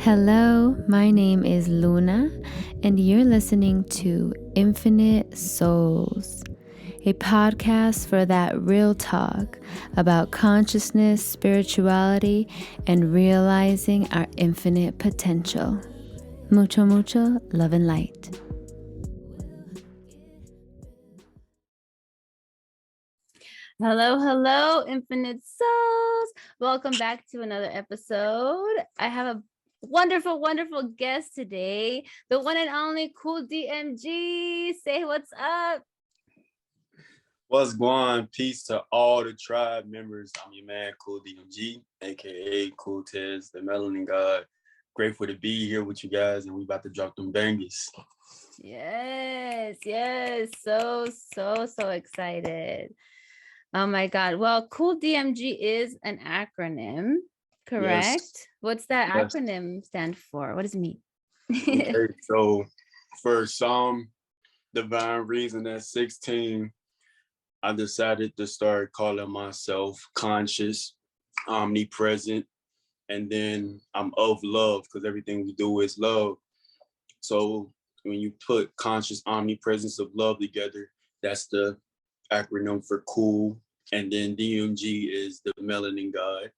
Hello, my name is Luna, and you're listening to Infinite Souls, a podcast for that real talk about consciousness, spirituality, and realizing our infinite potential. Mucho, mucho love and light. Hello, Infinite Souls. Welcome back to another episode. I have a wonderful guest today, the one and only COOLDMG. Say what's up. What's going on? Peace to all the tribe members. I'm your man, COOLDMG, aka CoolTez, the Melanin God. Grateful to be here with you guys, and we about to drop them bangers. Yes. So excited. Oh my God. Well, COOLDMG is an acronym, correct? Yes. What's that Yes. acronym stand for? What does it mean? Okay, so for some divine reason at 16, I decided to start calling myself conscious, omnipresent, and then I'm of love because everything we do is love. So when you put conscious omnipresence of love together, that's the acronym for cool. And then DMG is the melanin god.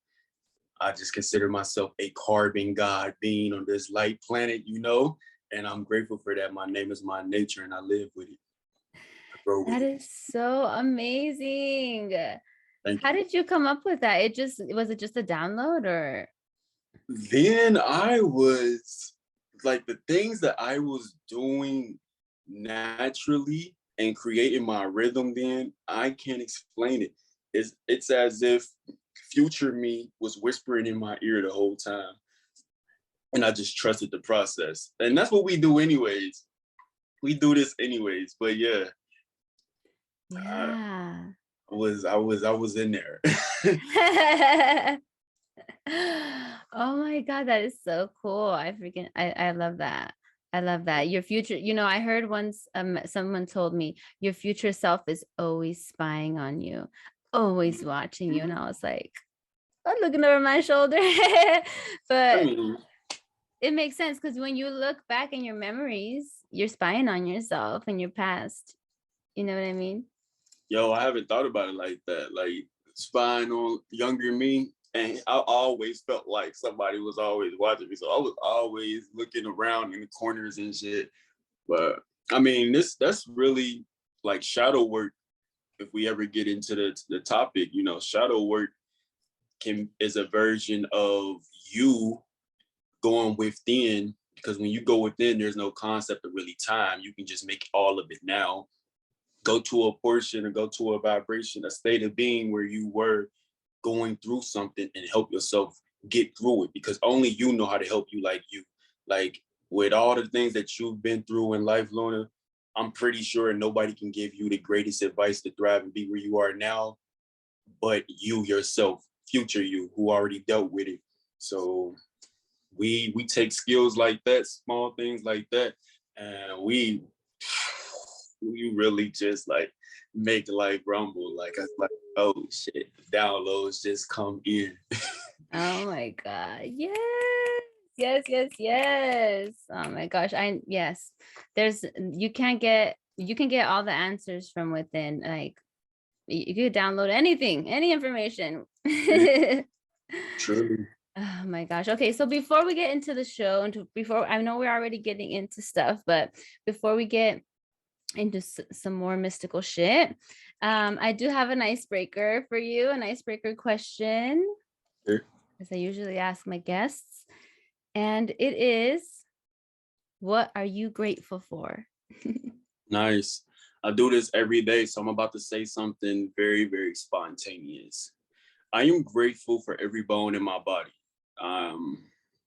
I just consider myself a carbon god being on this light planet, and I'm grateful for that. My name is my nature and I live with it. That is so amazing. How did you come up with that? Was it just a download or? Then I was like, the things that I was doing naturally and creating my rhythm, then I can't explain it. It's as if future me was whispering in my ear the whole time. And I just trusted the process. And that's what we do anyways. We do this anyways, but yeah. Yeah. I was in there. Oh my God, that is so cool. I love that. I love that. Your future, I heard once someone told me your future self is always spying on you, always watching you. And I was like, I'm looking over my shoulder. But it makes sense because when you look back in your memories, you're spying on yourself and your past. You know what I mean? Yo, I haven't thought about it like that. Like spying on younger me. And I always felt like somebody was always watching me. So I was always looking around in the corners and shit. But I mean, that's really like shadow work. If we ever get into the topic, shadow work is a version of you going within, because when you go within, there's no concept of really time. You can just make all of it now. Go to a portion or go to a vibration, a state of being where you were going through something and help yourself get through it, because only you know how to help you. Like with all the things that you've been through in life, Luna, I'm pretty sure nobody can give you the greatest advice to thrive and be where you are now, but you yourself, future you, who already dealt with it. So we take skills like that, small things like that, and we really just like make life rumble. Like I like, oh shit, downloads just come in. Oh my God. Yes. Oh my gosh. You can get all the answers from within. Like you could download anything, any information. Truly. Oh my gosh. Okay, so before we get into the show, before, I know we're already getting into stuff, but before we get into some more mystical shit, I do have an icebreaker for you, an icebreaker question, as I usually ask my guests, and it is, what are you grateful for? Nice. I do this every day, so I'm about to say something very, very spontaneous. I am grateful for every bone in my body.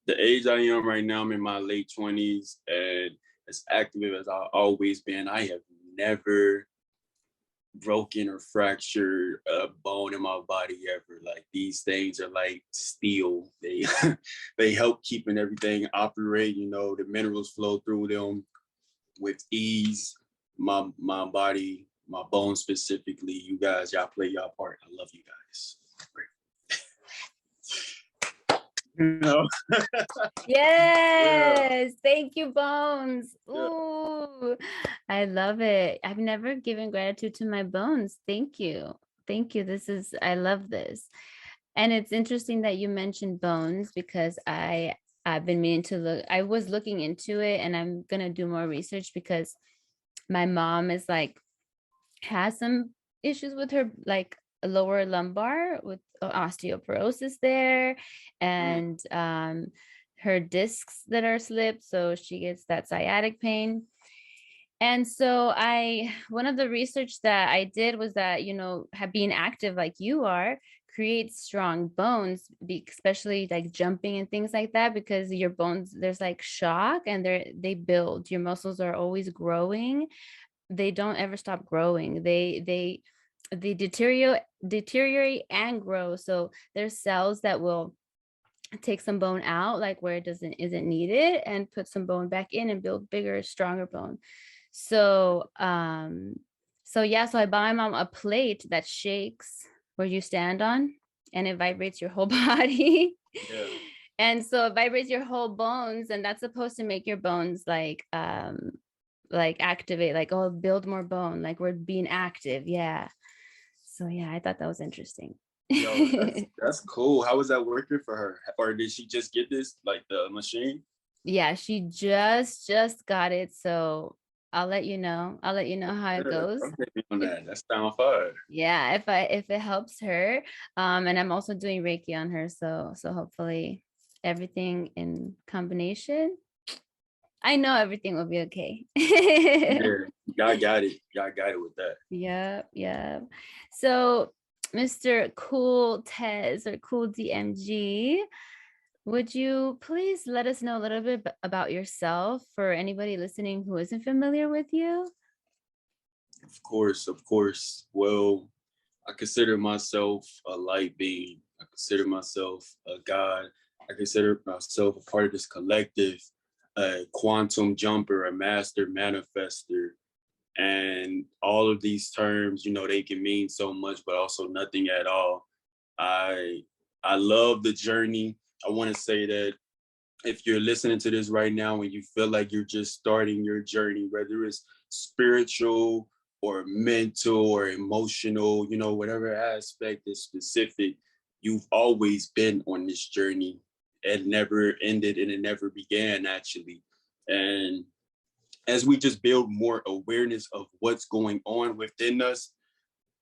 The age I am right now, I'm in my late 20s, and as active as I've always been, I have never broken or fractured a bone in my body ever. Like, these things are like steel. They they help keeping everything operate. The minerals flow through them with ease. My body, my bones specifically, you guys, y'all play y'all part. I love you guys. You know? Yeah, Yes, thank you, Bones. yeah. Ooh, I love it. I've never given gratitude to my bones. Thank you. Thank you. I love this. And it's interesting that you mentioned bones because I've been meaning to look, I was looking into it and I'm gonna do more research because my mom is like has some issues with her like lower lumbar with osteoporosis there Mm. and her discs that are slipped, so she gets that sciatic pain. And so one of the research that I did was that, being active like you are creates strong bones, especially like jumping and things like that, because your bones, there's like shock and they build. Your muscles are always growing. They don't ever stop growing. They deteriorate and grow. So there's cells that will take some bone out, like where it isn't needed, and put some bone back in and build bigger, stronger bone. So yeah, so I bought my mom a plate that shakes where you stand on and it vibrates your whole body. Yeah. And so it vibrates your whole bones, and that's supposed to make your bones like activate, like, oh, build more bone, like we're being active. Yeah. So yeah, I thought that was interesting. Yo, that's cool. How was that working for her? Or did she just get this, like the machine? Yeah, she just got it. So I'll let you know how it Yeah, goes. update me on If that. That sound fire. Yeah, if it helps her. And I'm also doing Reiki on her, so hopefully everything in combination. I know everything will be okay. Yeah, y'all got it. Y'all got it with that. Yep, yep. So, Mr. Cool Tez or Cool DMG, would you please let us know a little bit about yourself for anybody listening who isn't familiar with you? Of course, of course. Well, I consider myself a light being. I consider myself a God. I consider myself a part of this collective, a quantum jumper, a master manifester. And all of these terms, they can mean so much, but also nothing at all. I I love the journey. I want to say that if you're listening to this right now and you feel like you're just starting your journey, whether it's spiritual or mental or emotional, whatever aspect is specific, you've always been on this journey. It never ended and it never began, actually. And as we just build more awareness of what's going on within us,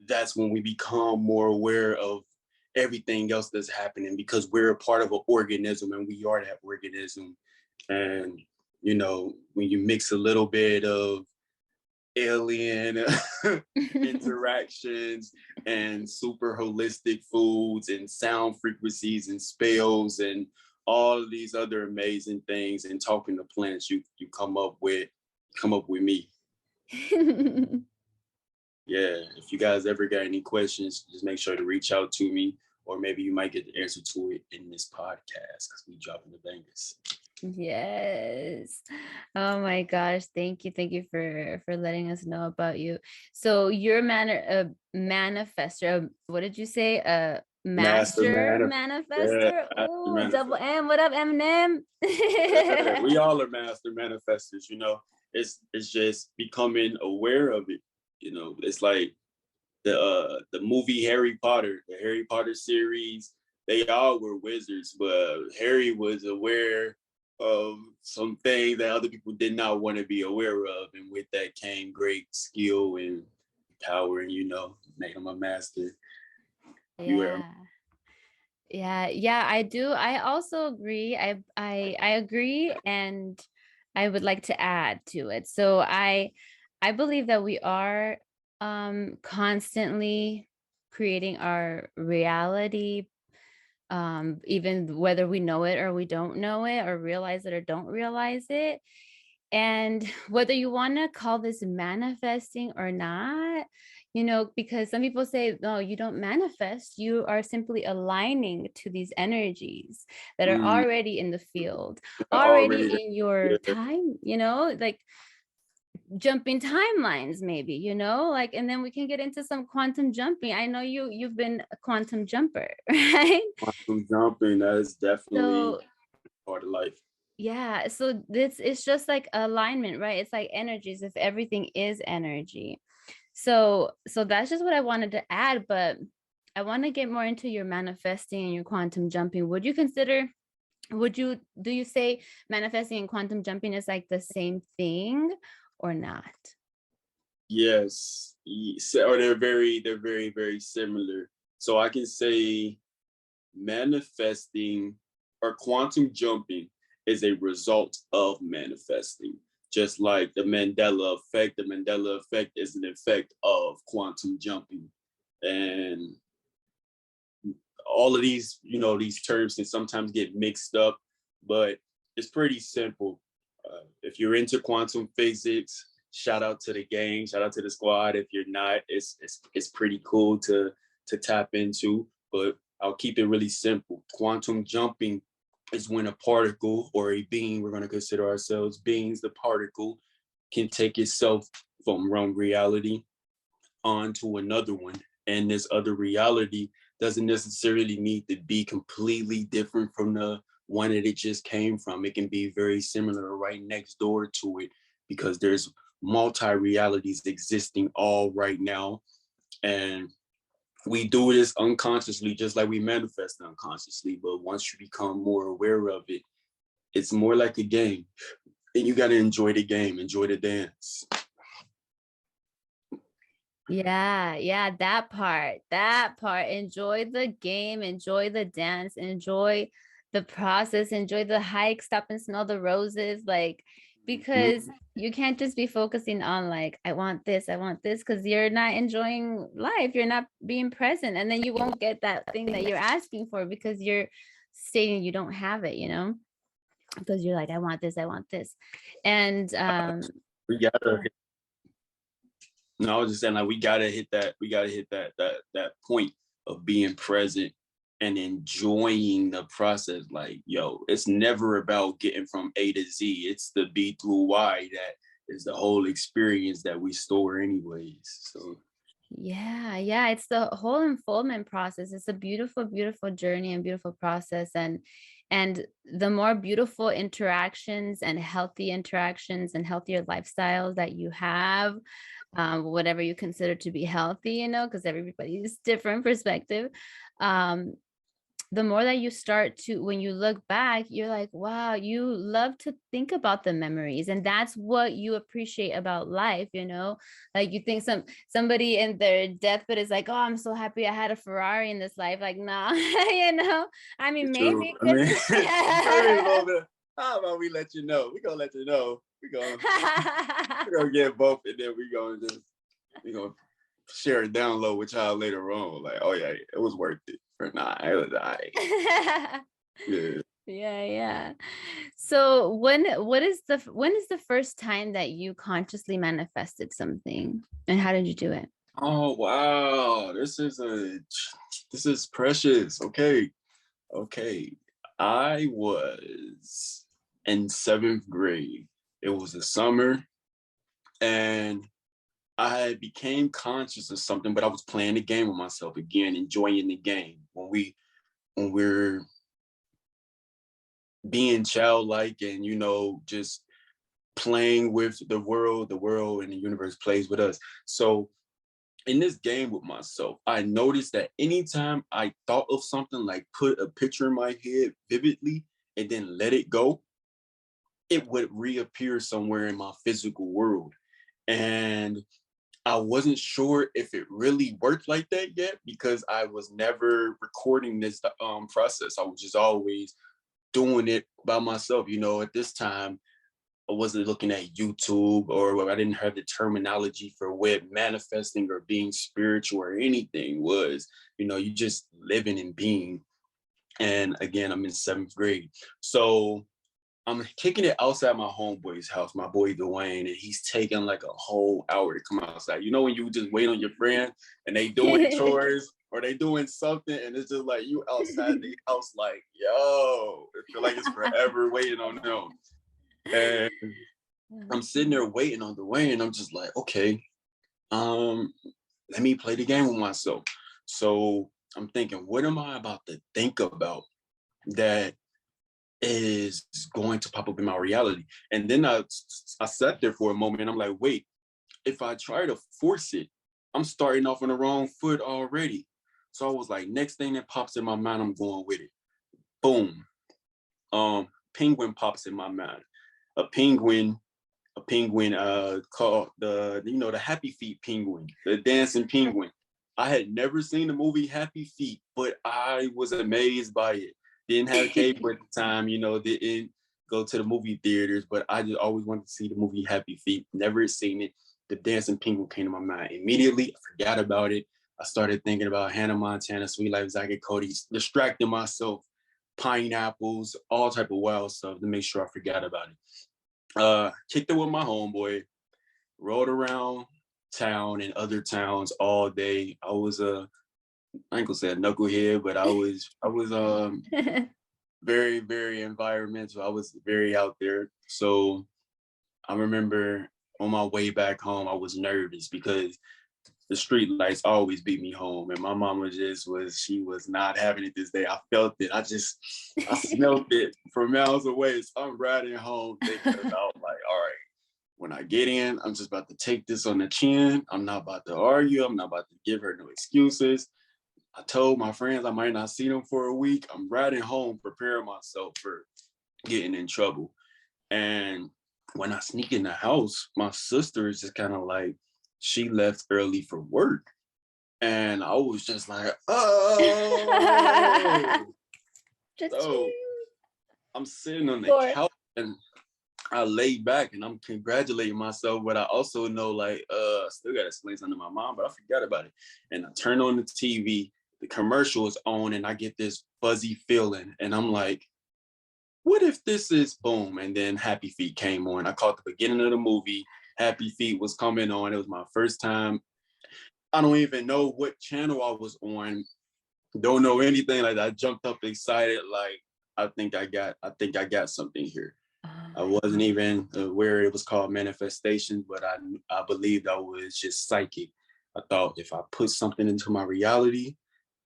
that's when we become more aware of everything else that's happening, because we're a part of an organism and we are that organism. And when you mix a little bit of alien interactions and super holistic foods and sound frequencies and spells and all of these other amazing things and talking to plants, you come up with me. Yeah, if you guys ever got any questions, just make sure to reach out to me, or maybe you might get the answer to it in this podcast because we dropping the bangers. Yes. Oh my gosh. Thank you. Thank you for letting us know about you. So you're a manifester. What did you say? A Master master man, yeah, manifester? master Oh, double manifest. M. What up, Eminem? Yeah, we all are master manifestors. It's just becoming aware of it. It's like the movie Harry Potter, the Harry Potter series. They all were wizards, but Harry was aware of some things that other people did not want to be aware of, and with that came great skill and power, and made him a master. You were. Yeah. Yeah, I do. I also agree. I agree, and I would like to add to it. So I believe that we are constantly creating our reality, even whether we know it or we don't know it, or realize it or don't realize it. And whether you want to call this manifesting or not, because some people say, no, you don't manifest. You are simply aligning to these energies that are Mm, already in the field, already already in your there. time, like jumping timelines, maybe, you know, like, and then we can get into some quantum jumping. I know you've been a quantum jumper, right? Quantum jumping, that is definitely So part of life. yeah, so this it's just like alignment, right? It's like energies, if everything is energy. So that's just what I wanted to add, but I want to get more into your manifesting and your quantum jumping. Would you do you say manifesting and quantum jumping is like the same thing or not? Yes, or they're very, very similar. So I can say manifesting or quantum jumping is a result of manifesting. Just like the Mandela effect is an effect of quantum jumping. And all of these, these terms can sometimes get mixed up, but it's pretty simple. If you're into quantum physics, shout out to the gang, shout out to the squad. If you're not, it's pretty cool to tap into. But I'll keep it really simple. Quantum jumping is when a particle or a being, we're going to consider ourselves beings, the particle can take itself from one reality onto another one. And this other reality doesn't necessarily need to be completely different from the one that it just came from. It can be very similar or right next door to it because there's multi-realities existing all right now. And we do this unconsciously, just like we manifest unconsciously. But once you become more aware of it, it's more like a game. And you got to enjoy the game, enjoy the dance. Yeah, yeah, that part. Enjoy the game, enjoy the dance, enjoy the process, enjoy the hike, stop and smell the roses, like, because Mhm. you can't just be focusing on like, I want this, because you're not enjoying life, you're not being present, and then you won't get that thing that you're asking for because you're stating you don't have it, you know, because you're like, I want this. And We gotta No, I was just saying like we gotta hit that point of being present and enjoying the process. Like, yo, it's never about getting from A to Z. It's the B through Y that is the whole experience that we store anyways. So yeah, yeah, it's the whole unfoldment process. It's a beautiful, beautiful journey and beautiful process. And the more beautiful interactions and healthy interactions and healthier lifestyles that you have, whatever you consider to be healthy, you know, because everybody's different perspective. Um, the more that you start to, when you look back, you're like, wow, you love to think about the memories, and that's what you appreciate about life, you know. Like, you think somebody in their deathbed is like, oh, I'm so happy I had a Ferrari in this life, like, nah. You know, I mean, true. maybe I because mean, I mean a little bit. How about we let you know? We gonna let you know. We gonna get both, and then we gonna share a download with y'all later on. Like, oh yeah, it was worth it. Or not, it was all right. Yeah. Yeah, yeah. So when is the first time that you consciously manifested something, and how did you do it? Oh wow, this is precious. Okay, okay. I was in seventh grade. It was a summer, and I became conscious of something, but I was playing the game with myself again, enjoying the game. When we're being childlike and just playing with the world and the universe plays with us. So in this game with myself, I noticed that anytime I thought of something, like put a picture in my head vividly and then let it go, it would reappear somewhere in my physical world. And I wasn't sure if it really worked like that yet because I was never recording this process. I was just always doing it by myself. At this time, I wasn't looking at YouTube, or I didn't have the terminology for what manifesting or being spiritual or anything was. You just living and being. And again, I'm in seventh grade. So I'm kicking it outside my homeboy's house, my boy Dwayne, and he's taking like a whole hour to come outside. You know when you just wait on your friend and they doing chores or they doing something and it's just like you outside the house like, yo, it feel like it's forever waiting on them. And I'm sitting there waiting on the way, and I'm just like, okay, let me play the game with myself. So I'm thinking, what am I about to think about that is going to pop up in my reality? And then I sat there for a moment, and I'm like, wait, if I try to force it, I'm starting off on the wrong foot already. So I was like, next thing that pops in my mind, I'm going with it. Boom. Penguin pops in my mind. A penguin, called the Happy Feet penguin, the dancing penguin. I had never seen the movie Happy Feet, but I was amazed by it. Didn't have cable at the time, didn't go to the movie theaters, but I just always wanted to see the movie Happy Feet. Never seen it. The dancing penguin came to my mind immediately. I forgot about it. I started thinking about Hannah Montana, Sweet Life, Zack and Cody, distracting myself, pineapples, all type of wild stuff to make sure I forgot about it. Kicked it with my homeboy, rode around town and other towns all day. I was I ain't gonna say a knucklehead, but I was very, very environmental. I was very out there. So I remember on my way back home, I was nervous because the street lights always beat me home. And my mama she was not having it this day. I felt it. I smelled it from miles away. So I'm riding home thinking about like, all right, when I get in, I'm just about to take this on the chin. I'm not about to argue. I'm not about to give her no excuses. I told my friends I might not see them for a week. I'm riding home, preparing myself for getting in trouble. And when I sneak in the house, my sister is just kind of like, she left early for work. And I was just like, oh. So I'm sitting on the couch and I lay back and I'm congratulating myself, but I also know like, I still got to explain something to my mom, but I forgot about it. And I turn on the TV, the commercial is on, and I get this fuzzy feeling. And I'm like, what if this is boom? And then Happy Feet came on. I caught the beginning of the movie. Happy Feet was coming on. It was my first time. I don't even know what channel I was on. Don't know anything like that. I jumped up excited, like I think I got something here. I wasn't even aware it was called manifestation, but I believed I was just psychic. I thought if I put something into my reality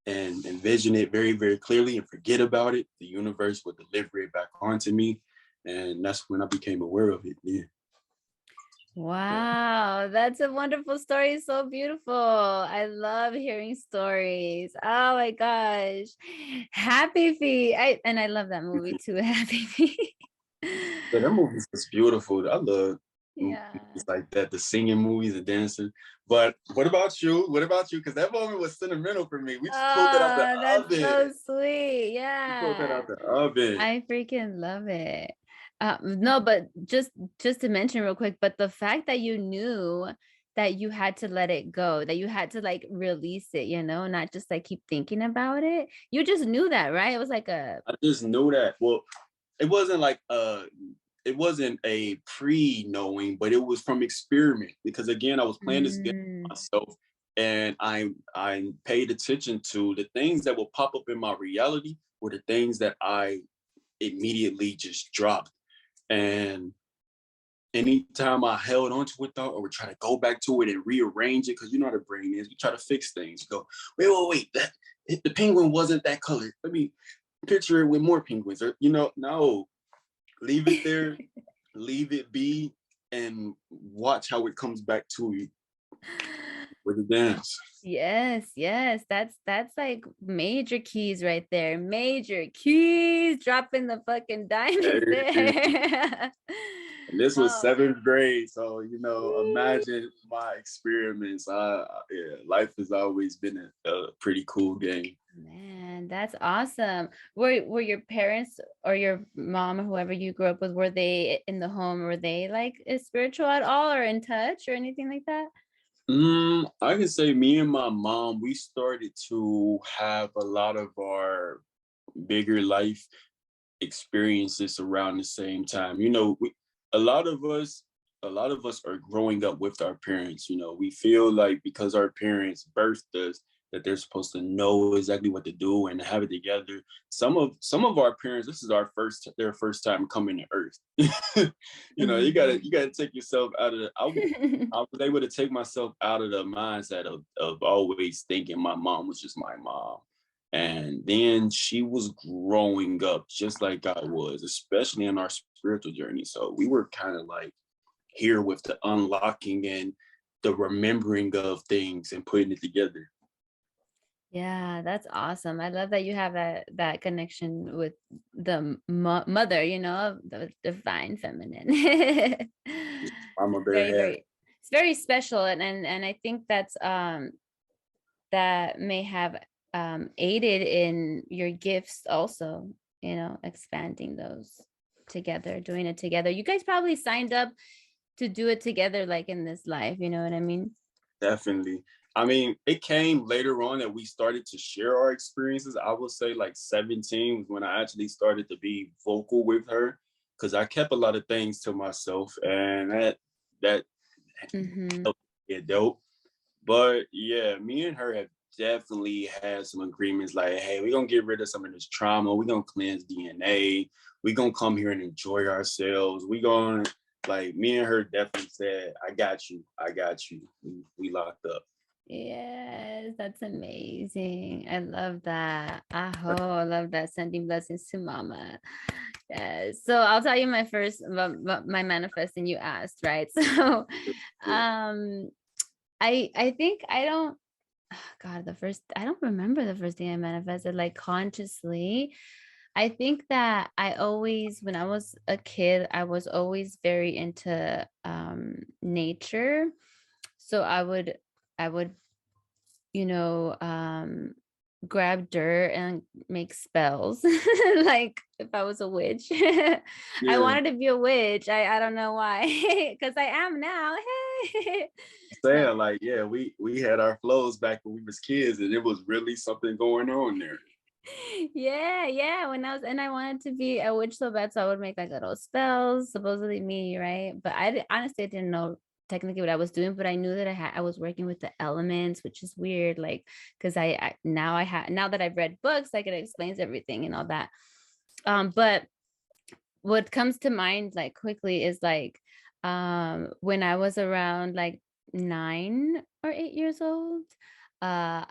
and envision it very, very clearly and forget about it, the universe would deliver it back onto me. And that's when I became aware of it. Yeah. Wow, that's a wonderful story. So beautiful. I love hearing stories. Oh my gosh. Happy Feet. I love that movie too, Happy Feet. Yeah, that movie is beautiful. I love Yeah. movies like that, the singing movies, the dancing. But what about you? What about you? Because that moment was sentimental for me. We just pulled that out the Oh, that's so oven. sweet. We pulled that Yeah. out the oven. I freaking love it. No, but just to mention real quick, but the fact that you knew that you had to let it go, that you had to like release it, not just like keep thinking about it. You just knew that, right? It was like a I just knew that. Well, it wasn't like it wasn't a pre-knowing, but it was from experiment because again, I was playing this game mm, myself and I paid attention to the things that will pop up in my reality were the things that I immediately just dropped. And anytime I held onto it though, or would try to go back to it and rearrange it, because you know how the brain is, we try to fix things. You go, wait, the penguin wasn't that color. Let me picture it with more penguins. Or no, leave it there, leave it be, and watch how it comes back to you with the dance. yes, yes. That's like major keys right there. Major keys, dropping the fucking diamonds there. And this was Oh. seventh grade, so Woo. imagine my experiments. Yeah, life has always been a pretty cool game. Man, that's awesome. Were your parents or your mom or whoever you grew up with, were they in the home? Were they like spiritual at all or in touch or anything like that? I can say me and my mom, we started to have a lot of our bigger life experiences around the same time. A lot of us, a lot of us are growing up with our parents. We feel like because our parents birthed us, that they're supposed to know exactly what to do and have it together. Some of our parents, this is their first time coming to Earth. You know, you gotta take yourself out of the. I was able to take myself out of the mindset of always thinking my mom was just my mom. And then she was growing up just like I was, especially in our spiritual journey. So we were kind of like here with the unlocking and the remembering of things and putting it together. Yeah, that's awesome. I love that you have that connection with the mother, you know, the divine feminine. I'm a bear Very, hat. it's very special, and I think that may have aided in your gifts also, you know, expanding those together, doing it together. You guys probably signed up to do it together, like in this life, you know what I mean? Definitely. I mean, it came later on that we started to share our experiences. I would say like 17 was when I actually started to be vocal with her because I kept a lot of things to myself, and that Mm-hmm. helped get dope. But yeah, me and her have definitely had some agreements like, hey, we're gonna get rid of some of this trauma, we're gonna cleanse DNA, we're gonna come here and enjoy ourselves. We gonna like me and her definitely said, I got you, I got you. We locked up. Yes, that's amazing. I love that. I love that. Sending blessings to mama. Yes. So I'll tell you my first my manifest and you asked, right? So Yeah. um I think I don't God, I don't remember the first thing I manifested like consciously. I think that I always, when I was a kid, I was always very into nature. So I would you know, grab dirt and make spells. Like if I was a witch. I Yeah. wanted to be a witch. I don't know why. Because I am now. Hey. No. Saying like, yeah, we had our flows back when we was kids and it was really something going on there. Yeah, yeah. When I was and I wanted to be a witch so bad, so I would make like little spells, supposedly me, right? But honestly I didn't know technically what I was doing, but I knew that I was working with the elements, which is weird, like because now that I've read books, like it explains everything and all that. But what comes to mind like quickly is like when I was around like 9 or 8 years old, I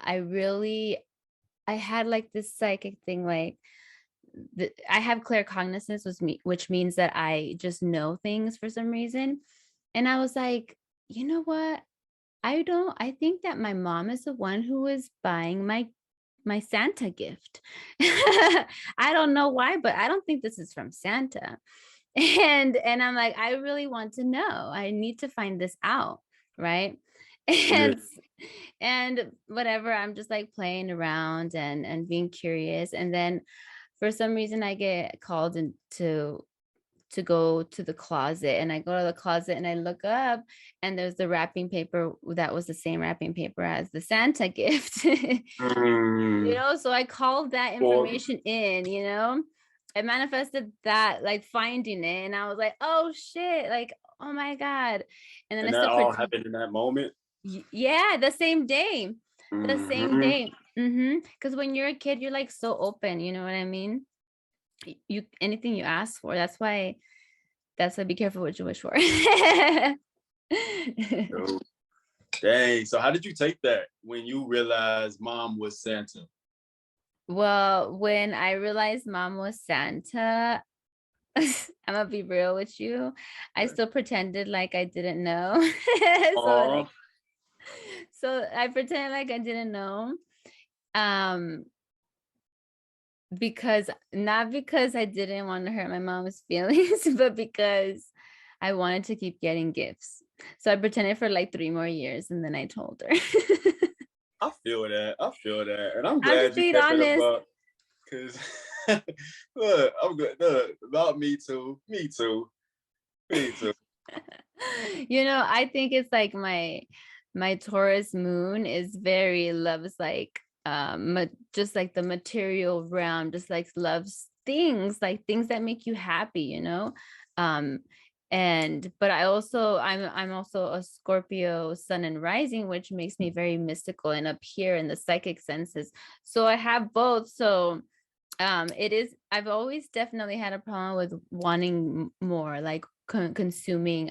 had like this psychic thing, like I have claircognizance, which means that I just know things for some reason. And I was like, you know what? I think that my mom is the one who is buying my Santa gift. I don't know why, but I don't think this is from Santa. And I'm like, I really want to know. I need to find this out, right? Yeah. And and whatever, I'm just like playing around and being curious. And then for some reason I get called to go to the closet, and I go to the closet and I look up and there's the wrapping paper that was the same wrapping paper as the Santa gift. You Mm, know, so I called that well, information in, you know. I manifested that, like finding it, and I was like, oh shit, like, oh my God. And then I and that still all pretend, happened in that moment. yeah, the same day. The same Hmm. day. Because when you're a kid, you're like so open, you know what I mean? You anything you ask for. That's why be careful what you wish for. So, dang. So how did you take that when you realized mom was Santa? Well, when I realized mom was Santa, I'm gonna be real with you. I Right. still pretended like I didn't know. So Oh, like so I pretended like I didn't know. Um because not because I didn't want to hurt my mom's feelings, but because I wanted to keep getting gifts. So I pretended for like 3 more years and then I told her. I feel that. I feel that, and I'm I'm just glad you being kept it honest. about. Cause look, I'm good. Look, about me too. Me too. Me too. You know, I think it's like my Taurus moon is very loves like just like the material realm, just like loves things, like things that make you happy, you know. um But I'm also a Scorpio sun and rising, which makes me very mystical and up here in the psychic senses. So I have both. So it is, I've always definitely had a problem with wanting more, like consuming,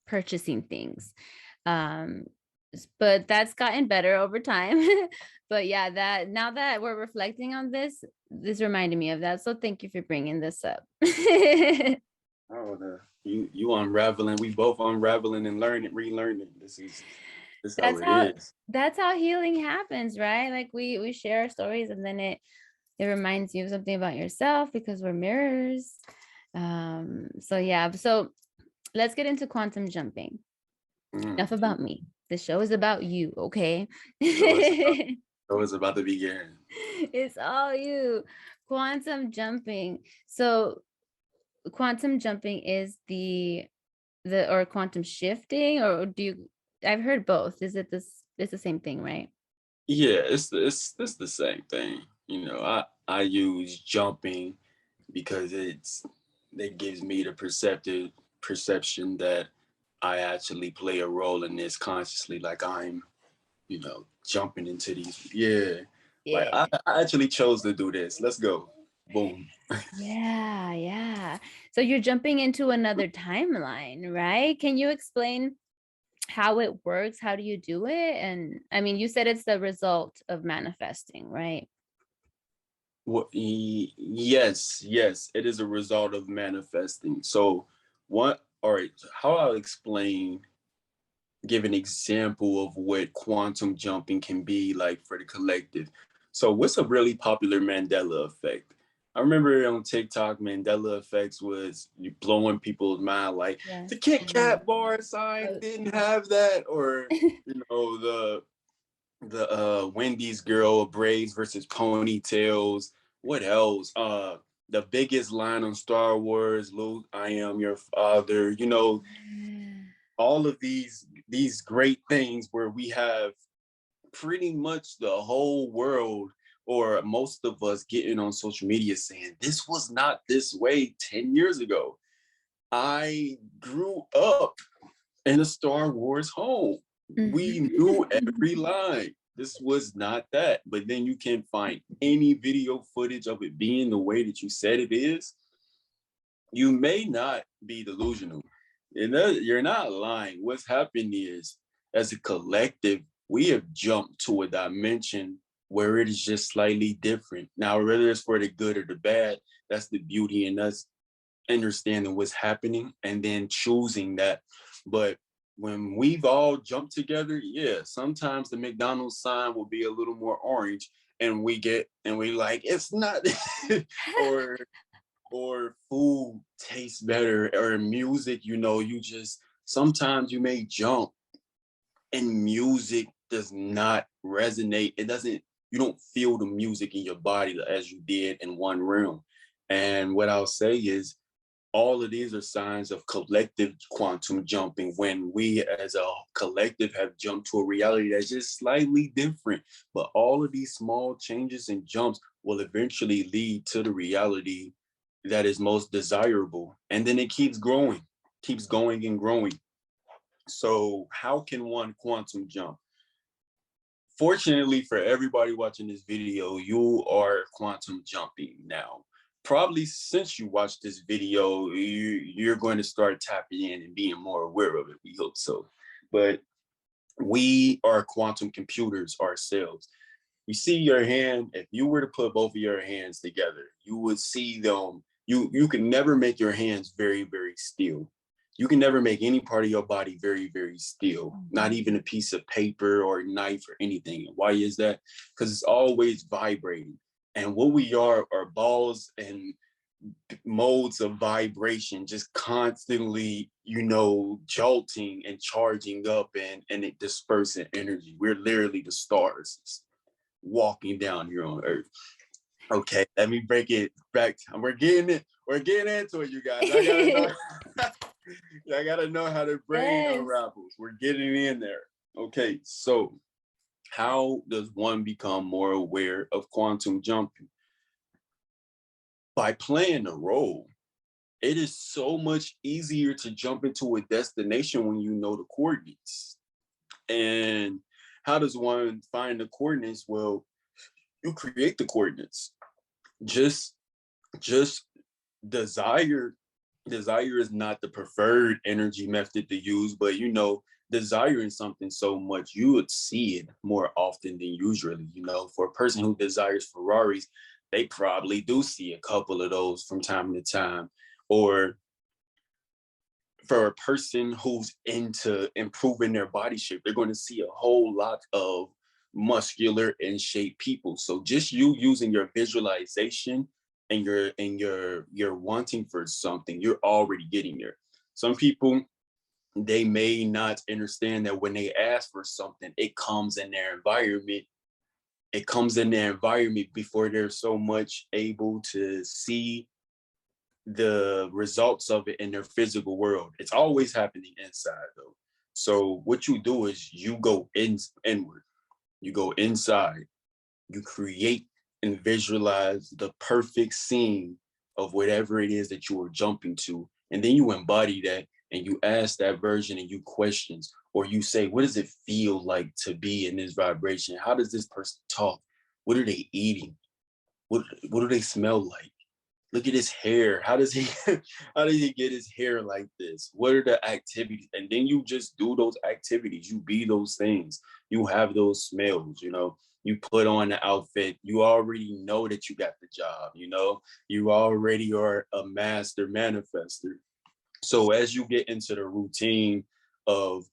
purchasing things. um but that's gotten better over time. But yeah, that now that we're reflecting on this reminded me of that, so thank you for bringing this up. Oh, you unraveling. We both unraveling and learning, relearning. This how that's it how is. that's how healing happens, right? Like we share our stories, and then it reminds you of something about yourself because we're mirrors. So yeah, so let's get into quantum jumping. Enough Mm. about me. The show is about you, okay? So it's about to begin. It's all you. Quantum jumping. So quantum jumping is the or quantum shifting, or do you, I've heard both. Is it this, it's the same thing, right? Yeah, it's the same thing. You know, I use jumping because it gives me the perception that I actually play a role in this consciously, like I'm, jumping into these. Yeah, like Yeah. I actually chose to do this. Let's go. Boom. Yeah, yeah. So you're jumping into another timeline, right? Can you explain how it works? How do you do it? And I mean, you said it's the result of manifesting, right? Yes, yes, it is a result of manifesting. So, what? All right. How I'll explain, give an example of what quantum jumping can be like for the collective. So, what's a really popular Mandela effect? I remember on TikTok, Mandela effects was you blowing people's mind, like Yes. the Kit Mhm. Kat bar sign Oh. didn't have that, or the Wendy's girl braids versus ponytails. What else? The biggest line on Star Wars, Luke, I am your father. All of these great things where we have pretty much the whole world or most of us getting on social media saying this was not this way 10 years ago. I grew up in a Star Wars home. We knew every Mhm. line. This was not that. But then you can find any video footage of it being the way that you said it is. You may not be delusional. You're not lying. What's happened is, as a collective, we have jumped to a dimension where it is just slightly different. Now, whether it's for the good or the bad, that's the beauty in us understanding what's happening and then choosing that. But when we've all jumped together, yeah, sometimes the McDonald's sign will be a little more orange and we like, it's not or food tastes better or music, you just sometimes you may jump and music does not resonate. It doesn't, you don't feel the music in your body as you did in one room. And what I'll say is all of these are signs of collective quantum jumping when we as a collective have jumped to a reality that's just slightly different. But all of these small changes and jumps will eventually lead to the reality that is most desirable. And then it keeps growing, keeps going and growing. So, how can one quantum jump? Fortunately for everybody watching this video, you are quantum jumping now. Probably since you watched this video, you're going to start tapping in and being more aware of it. We hope so. But we are quantum computers ourselves. You see your hand, if you were to put both of your hands together, you would see them. You can never make your hands very, very still. You can never make any part of your body very, very still, not Mhm. even a piece of paper or a knife or anything. Why is that? Because it's always vibrating. And what we are balls and modes of vibration just constantly, jolting and charging up and it dispersing energy. We're literally the stars walking down here on earth. Okay, let me break it back. We're getting into it, you guys. I gotta know I gotta know how the brain Yes. unravels. We're getting in there. Okay, so how does one become more aware of quantum jumping? By playing a role. it is so much easier to jump into a destination when you know the coordinates. And how does one find the coordinates? Well, you create the coordinates. Just just desire desire is not the preferred energy method to use, but desiring something so much, you would see it more often than usually. For a person who desires Ferraris, they probably do see a couple of those from time to time. Or for a person who's into improving their body shape, they're going to see a whole lot of muscular and shaped people. So just you using your visualization and your wanting for something, you're already getting there. Some people, they may not understand that when they ask for something, it comes in their environment. It comes in their environment before they're so much able to see the results of it in their physical world. It's always happening inside though. So what you do is you go inward, you go inside, you create and visualize the perfect scene of whatever it is that you are jumping to. And then you embody that and you ask that version and you questions, or you say, what does it feel like to be in this vibration? How does this person talk? What are they eating? What do they smell like? Look at his hair. How does he how does he get his hair like this? What are the activities? And then you just do those activities. You be those things. You have those smells. You put on the outfit. You already know that you got the job. You already are a master manifester. So as you get into the routine of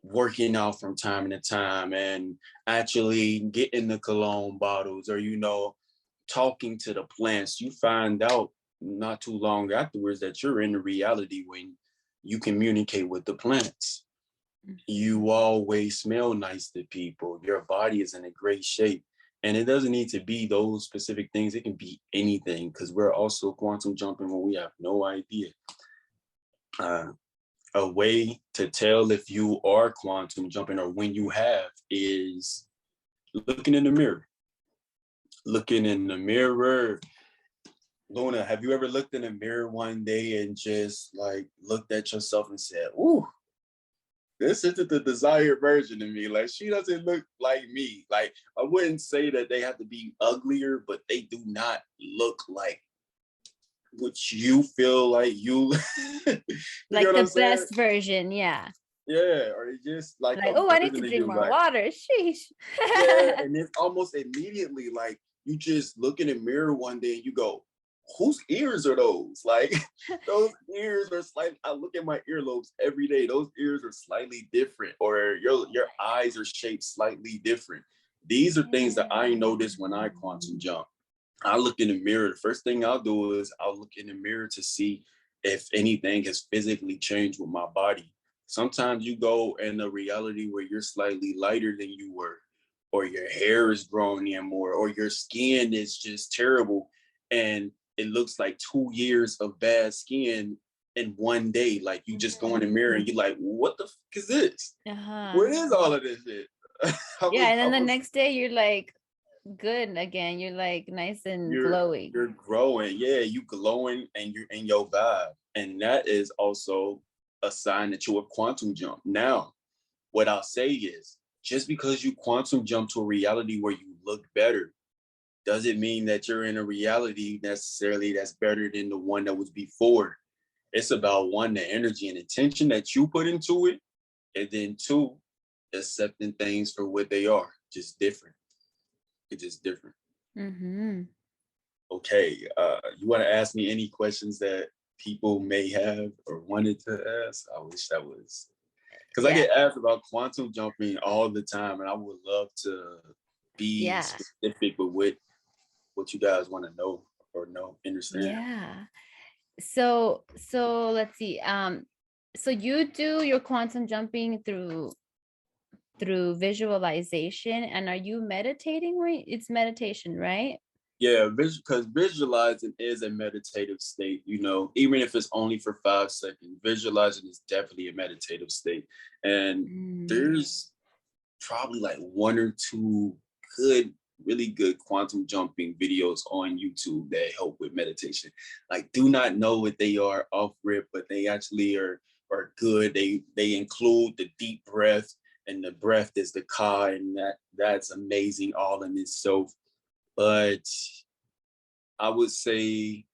working out from time to time and actually getting the cologne bottles, or talking to the plants, you find out not too long afterwards that you're in the reality when you communicate with the plants. You always smell nice to people. Your body is in a great shape. And it doesn't need to be those specific things. It can be anything, because we're also quantum jumping when we have no idea. Uh, a way to tell if you are quantum jumping or when you have is looking in the mirror. Looking in the mirror. Luna, have you ever looked in the mirror one day and just like looked at yourself and said, ooh, this isn't the desired version of me. Like, she doesn't look like me. Like, I wouldn't say that they have to be uglier, but they do not look like what you feel like you you get Like what I'm the saying? best version, yeah. Yeah, or it's just like Like, a oh, I need to version of drink you. more Like, water. Sheesh. yeah, and it's almost immediately like you just look in the mirror one day and you go, whose ears are those? Like, those ears are slightly, I look at my earlobes every day. Those ears are slightly different, or your eyes are shaped slightly different. These are things that I notice when I quantum jump. I look in the mirror. The first thing I'll do is I'll look in the mirror to see if anything has physically changed with my body. Sometimes you go in a reality where you're slightly lighter than you were, or your hair is growing in more, or your skin is just terrible. And it looks like 2 years of bad skin in one day. Like, you just go in the mirror and you're like, what the fuck is this? Uh-huh. What is all of this shit? Yeah, and I then the was next day you're like good again. You're like nice and you're glowing. you're growing. Yeah, you glowing and you're in your vibe. And that is also a sign that you're a quantum jump. Now, what I'll say is, just because you quantum jump to a reality where you look better doesn't mean that you're in a reality necessarily that's better than the one that was before. It's about, one, the energy and intention that you put into it, and then two, accepting things for what they are, just different. It's just different. Mm-hmm. Okay, you want to ask me any questions that people may have or wanted to ask? I wish that was, because I Yeah. get asked about quantum jumping all the time, and I would love to be Yeah. specific with what you guys want to know or understand. Yeah. So let's see. So you do your quantum jumping through visualization, and are you meditating, right? It's meditation, right? Yeah, because visualizing is a meditative state, even if it's only for 5 seconds. Visualizing is definitely a meditative state. And Mm. there's probably like one or two good really good quantum jumping videos on YouTube that help with meditation. Like, do not know what they are off rip, but they actually are good. They include the deep breath, and the breath is the ka, and that's amazing all in itself. But I would say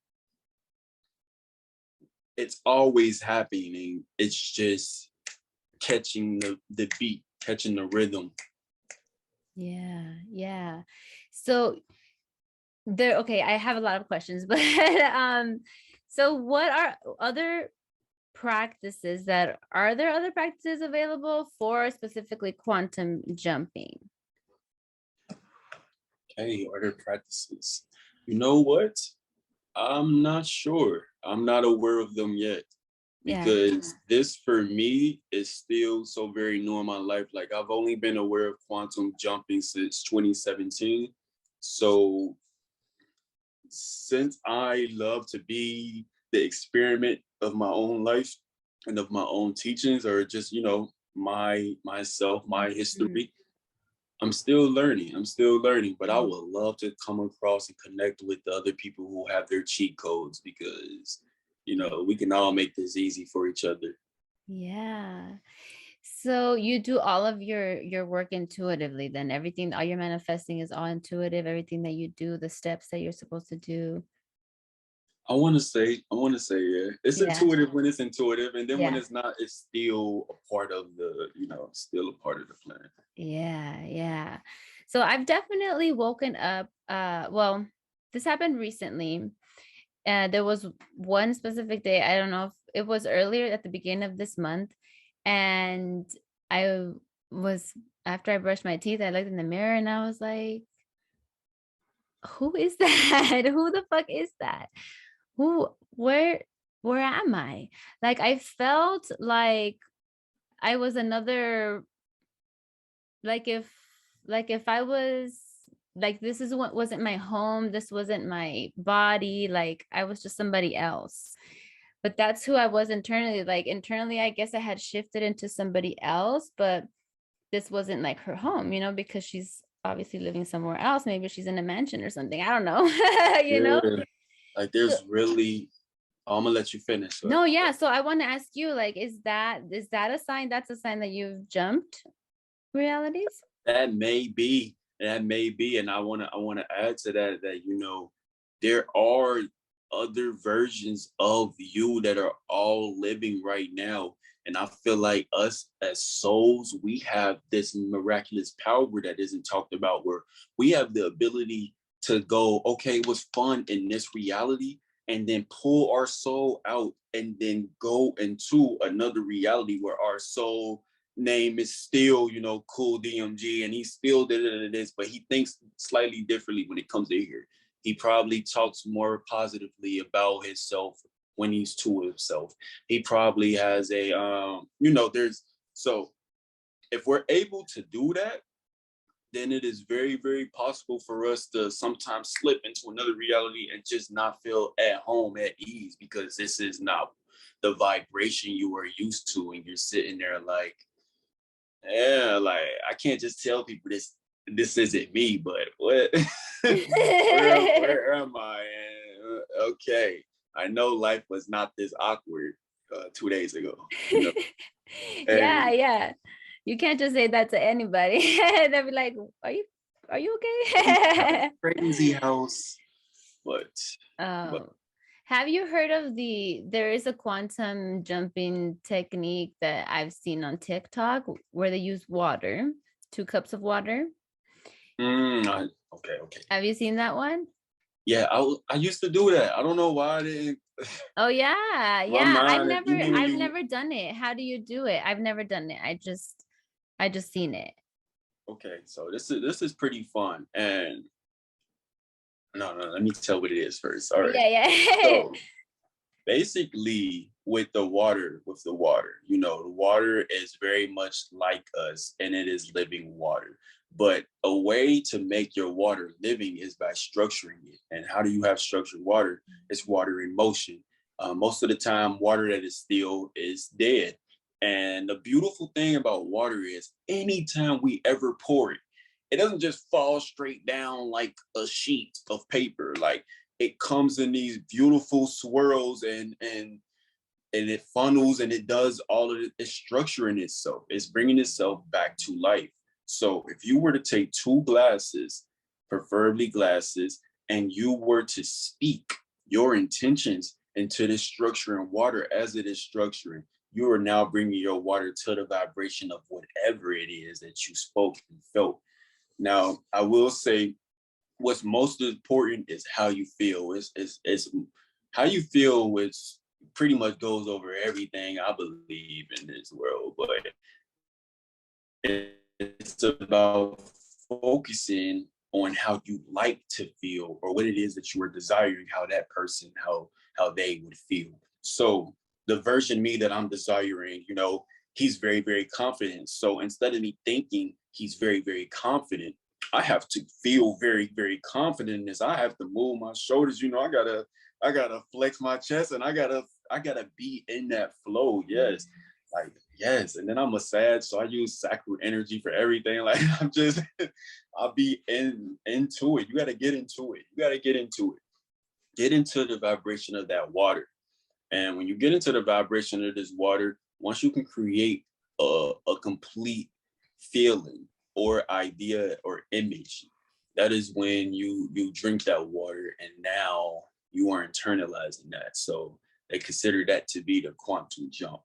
it's always happening. It's just catching the beat, catching the rhythm. Yeah, yeah. So there, okay, I have a lot of questions, but so what are other practices that are there other practices available for specifically quantum jumping? Okay, are there practices? You know what? I'm not sure. I'm not aware of them yet, Yeah. because this for me is still so very new in my life. Like, I've only been aware of quantum jumping since 2017. So since I love to be the experiment of my own life and of my own teachings, or just, myself, my Mhm. history, I'm still learning. I'm still learning, but I would love to come across and connect with the other people who have their cheat codes, because, we can all make this easy for each other. Yeah. So you do all of your work intuitively then. Everything, all your manifesting is all intuitive, everything that you do, the steps that you're supposed to do. I want to say, yeah. It's Yeah. intuitive when it's intuitive, and then when Yeah. it's not, it's still a part of still a part of the plan. Yeah, yeah. So I've definitely woken up, well, this happened recently. There was one specific day, I don't know if it was earlier at the beginning of this month, and I was after I brushed my teeth, I looked in the mirror and I was like, who is that? Who the fuck is that? Who, where am I? Like I felt like I was another, like if I was like, this is what wasn't my home, this wasn't my body, like I was just somebody else. But that's who I was internally. Like internally, I guess I had shifted into somebody else, but this wasn't like her home, because she's obviously living somewhere else. Maybe she's in a mansion or something. I don't know, you know? Yeah. Like, So, there's really, I'm gonna let you finish. no, yeah. So I want to ask you, like, is that a sign? That's a sign that you've jumped realities? That may be, and I wanna add to that, there are other versions of you that are all living right now. And I feel like us as souls, we have this miraculous power that isn't talked about, where we have the ability to go, okay, it was fun in this reality, and then pull our soul out and then go into another reality where our soul name is still, COOLDMG, and he still did this, but he thinks slightly differently when it comes to here. He probably talks more positively about himself when he's to himself. He probably has there's so if we're able to do that, then it is very, very possible for us to sometimes slip into another reality and just not feel at home, at ease, because this is not the vibration you are used to, and you're sitting there like, yeah, like, I can't just tell people this isn't me, but what? where am I? And, okay, I know life was not this awkward 2 days ago, Yeah, and yeah. You can't just say that to anybody. They'll be like, are you house, okay? crazy house, but but um, have you heard of there is a quantum jumping technique that I've seen on TikTok where they use water, 2 cups of water. okay. Have you seen that one? Yeah, I used to do that. I don't know why I didn't. Oh yeah, My yeah. I've mind, never you mean when I've you never done it. How do you do it? I've never done it. I just seen it. okay, so this is pretty fun. And no, let me tell what it is first. All right. Yeah, yeah. So basically, with the water, the water is very much like us, and it is living water. But a way to make your water living is by structuring it. And how do you have structured water? It's water in motion. Most of the time, water that is still is dead. And the beautiful thing about water is, anytime we ever pour it, it doesn't just fall straight down like a sheet of paper. Like it comes in these beautiful swirls and it funnels and it does all of it. It's structuring itself. It's bringing itself back to life. So if you were to take two glasses, preferably glasses, and you were to speak your intentions into this structuring water as it is structuring, you are now bringing your water to the vibration of whatever it is that you spoke and felt. Now, I will say what's most important is how you feel. It's how you feel, which pretty much goes over everything I believe in this world, but it's about focusing on how you like to feel or what it is that you are desiring, how that person, how they would feel. So the version me that I'm desiring, you know, he's very, very confident. So instead of me thinking he's very, very confident, I have to feel very, very confident in this. I have to move my shoulders, you know, I gotta flex my chest and I gotta be in that flow. Yes. Like, yes. And then I'm a Sag, so I use sacral energy for everything. Like I'm just, I'll be into it. You gotta get into it. You gotta get into it. Get into the vibration of that water. And when you get into the vibration of this water, once you can create a complete feeling or idea or image, that is when you drink that water and now you are internalizing that. So they consider that to be the quantum jump.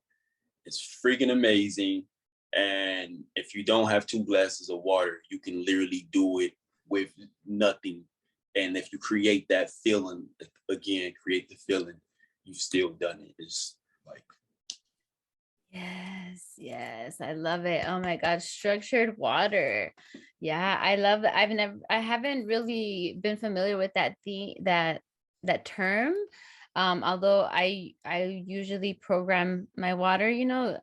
It's freaking amazing. And if you don't have 2 glasses of water, you can literally do it with nothing. And if you create that feeling, again, create the feeling, you've still done it. It's like, Yes, yes, I love it. Oh my God, structured water. Yeah, I love that. I haven't really been familiar with that term. Although I usually program my water, you know,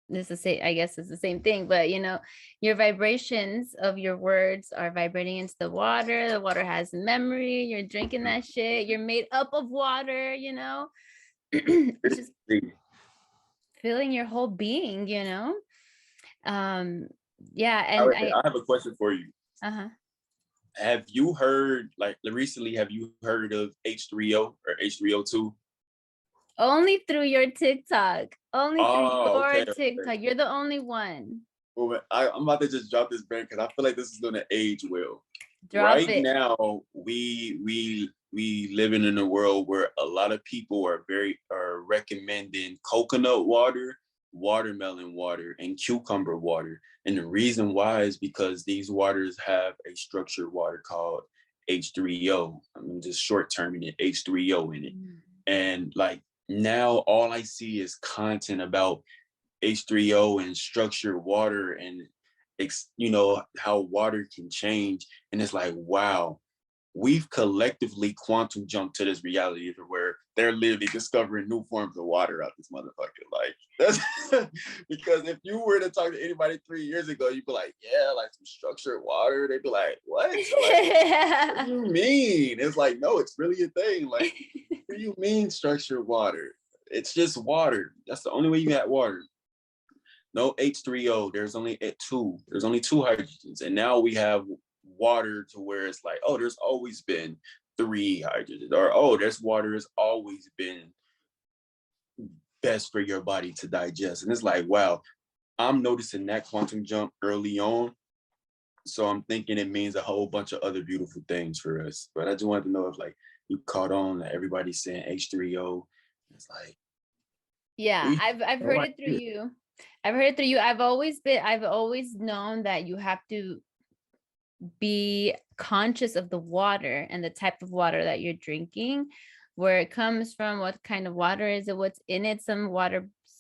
this is I guess it's the same thing, but you know, your vibrations of your words are vibrating into the water. The water has memory. You're drinking that shit. You're made up of water, you know. It's just filling your whole being, you know. um yeah, and I have a question for you. uh-huh Have you heard, like recently, have you heard of H3O or H3O2? only through your TikTok, only through Oh, your okay, okay. TikTok. You're the only one. Well, I'm about to just drop this brand because I feel like this is going to age well. Drop Right it. now, we living in a world where a lot of people are recommending coconut water, watermelon water, and cucumber water. And the reason why is because these waters have a structured water called H3O. I'm just short terming it, H3O in it. And like now all I see is content about H3O and structured water and you know how water can change. And it's like, wow, we've collectively quantum jumped to this reality where they're literally discovering new forms of water out this motherfucker. Like that's because if you were to talk to anybody 3 years ago, you'd be like, yeah, like some structured water. They'd be like, what? Like, what do you mean? It's like, no, it's really a thing. Like, what do you mean structured water? It's just water. That's the only way you got water. No H3O. There's only two. There's only 2 hydrogens. And now we have water to where it's like, oh, there's always been 3 hydrogens. Or, oh, this water has always been best for your body to digest. And it's like, wow, I'm noticing that quantum jump early on. So I'm thinking it means a whole bunch of other beautiful things for us. But I just wanted to know if like you caught on that everybody's saying H3O. It's like, Yeah, we I've no heard it through idea. you. I've always known that you have to be conscious of the water and the type of water that you're drinking, where it comes from, what kind of water is it, what's in it. Some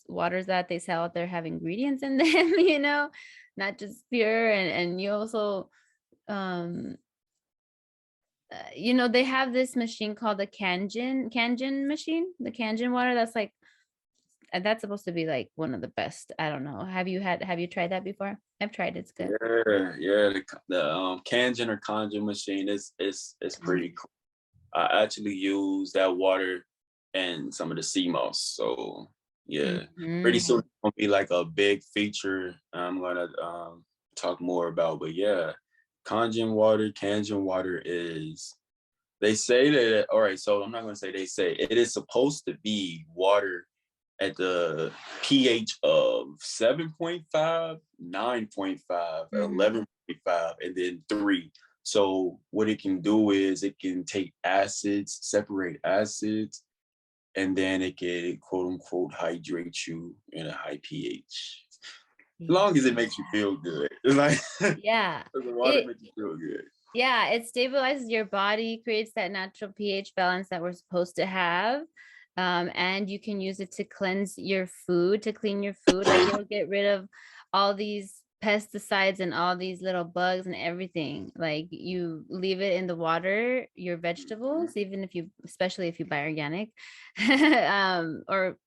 waters that they sell out there have ingredients in them, you know, not just pure. And you also um you know, they have this machine called the Kangen machine, the Kangen water. That's like, that's supposed to be like one of the best. I don't know. Have you tried that before? I've tried it. It's good. Yeah. The Kangen or Kangen machine is pretty cool. I actually use that water and some of the sea moss. So yeah, pretty soon Mhm. it's gonna be like a big feature I'm gonna talk more about. But yeah, Kangen water is, they say that, all right, so I'm not going to say they say, it is supposed to be water at the pH of 7.5, 9.5, Mm-hmm. 11.5, and then 3. So what it can do is it can take acids, separate acids, and then it can quote unquote hydrate you in a high pH. As long as it makes you feel good. It's like Yeah. the water It makes you feel good. Yeah, it stabilizes your body, creates that natural pH balance that we're supposed to have. And you can use it to cleanse your food, to clean your food. Like it'll get rid of all these pesticides and all these little bugs and everything. Like you leave it in the water, your vegetables, even if you, especially if you buy organic, or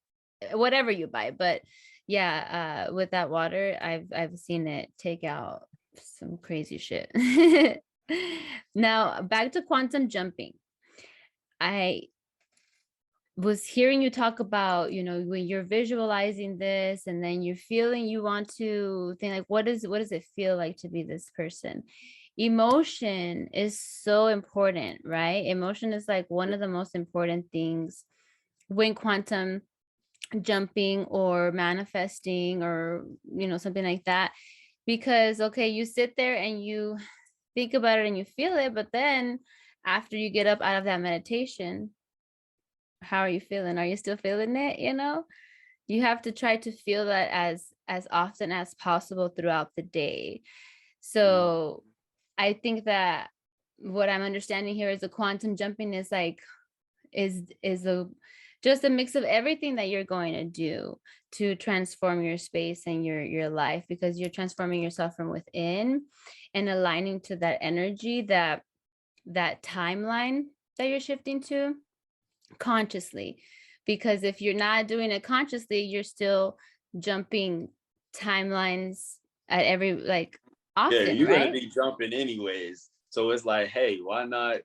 whatever you buy. But yeah, with that water, I've seen it take out some crazy shit. Now, back to quantum jumping. I was hearing you talk about, when you're visualizing this and then you're feeling you want to think like, what does it feel like to be this person? Emotion is so important, right? Emotion is like one of the most important things when quantum jumping or manifesting or, something like that. Because, okay, you sit there and you think about it and you feel it, but then after you get up out of that meditation, how are you feeling? Are you still feeling it? You have to try to feel that as often as possible throughout the day. Mm. So I think that what I'm understanding here is the quantum jumping is like is a just a mix of everything that you're going to do to transform your space and your life, because you're transforming yourself from within and aligning to that energy, that timeline that you're shifting to consciously. Because if you're not doing it consciously, you're still jumping timelines at every like Yeah, often, you're gonna right? be jumping anyways. So it's like, hey, why not,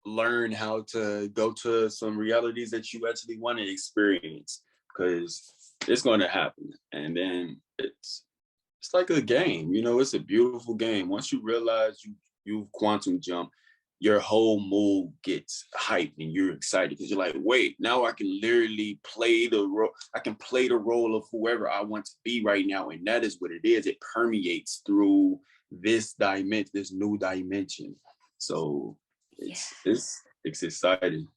learn how to go to some realities that you actually want to experience? Because it's gonna happen. And then it's like a game, it's a beautiful game. Once you realize you quantum jump, your whole mood gets hyped and you're excited because you're like, wait, now I can literally play the role. I can play the role of whoever I want to be right now. And that is what it is. It permeates through this dimension, this new dimension. So Yeah. it's exciting.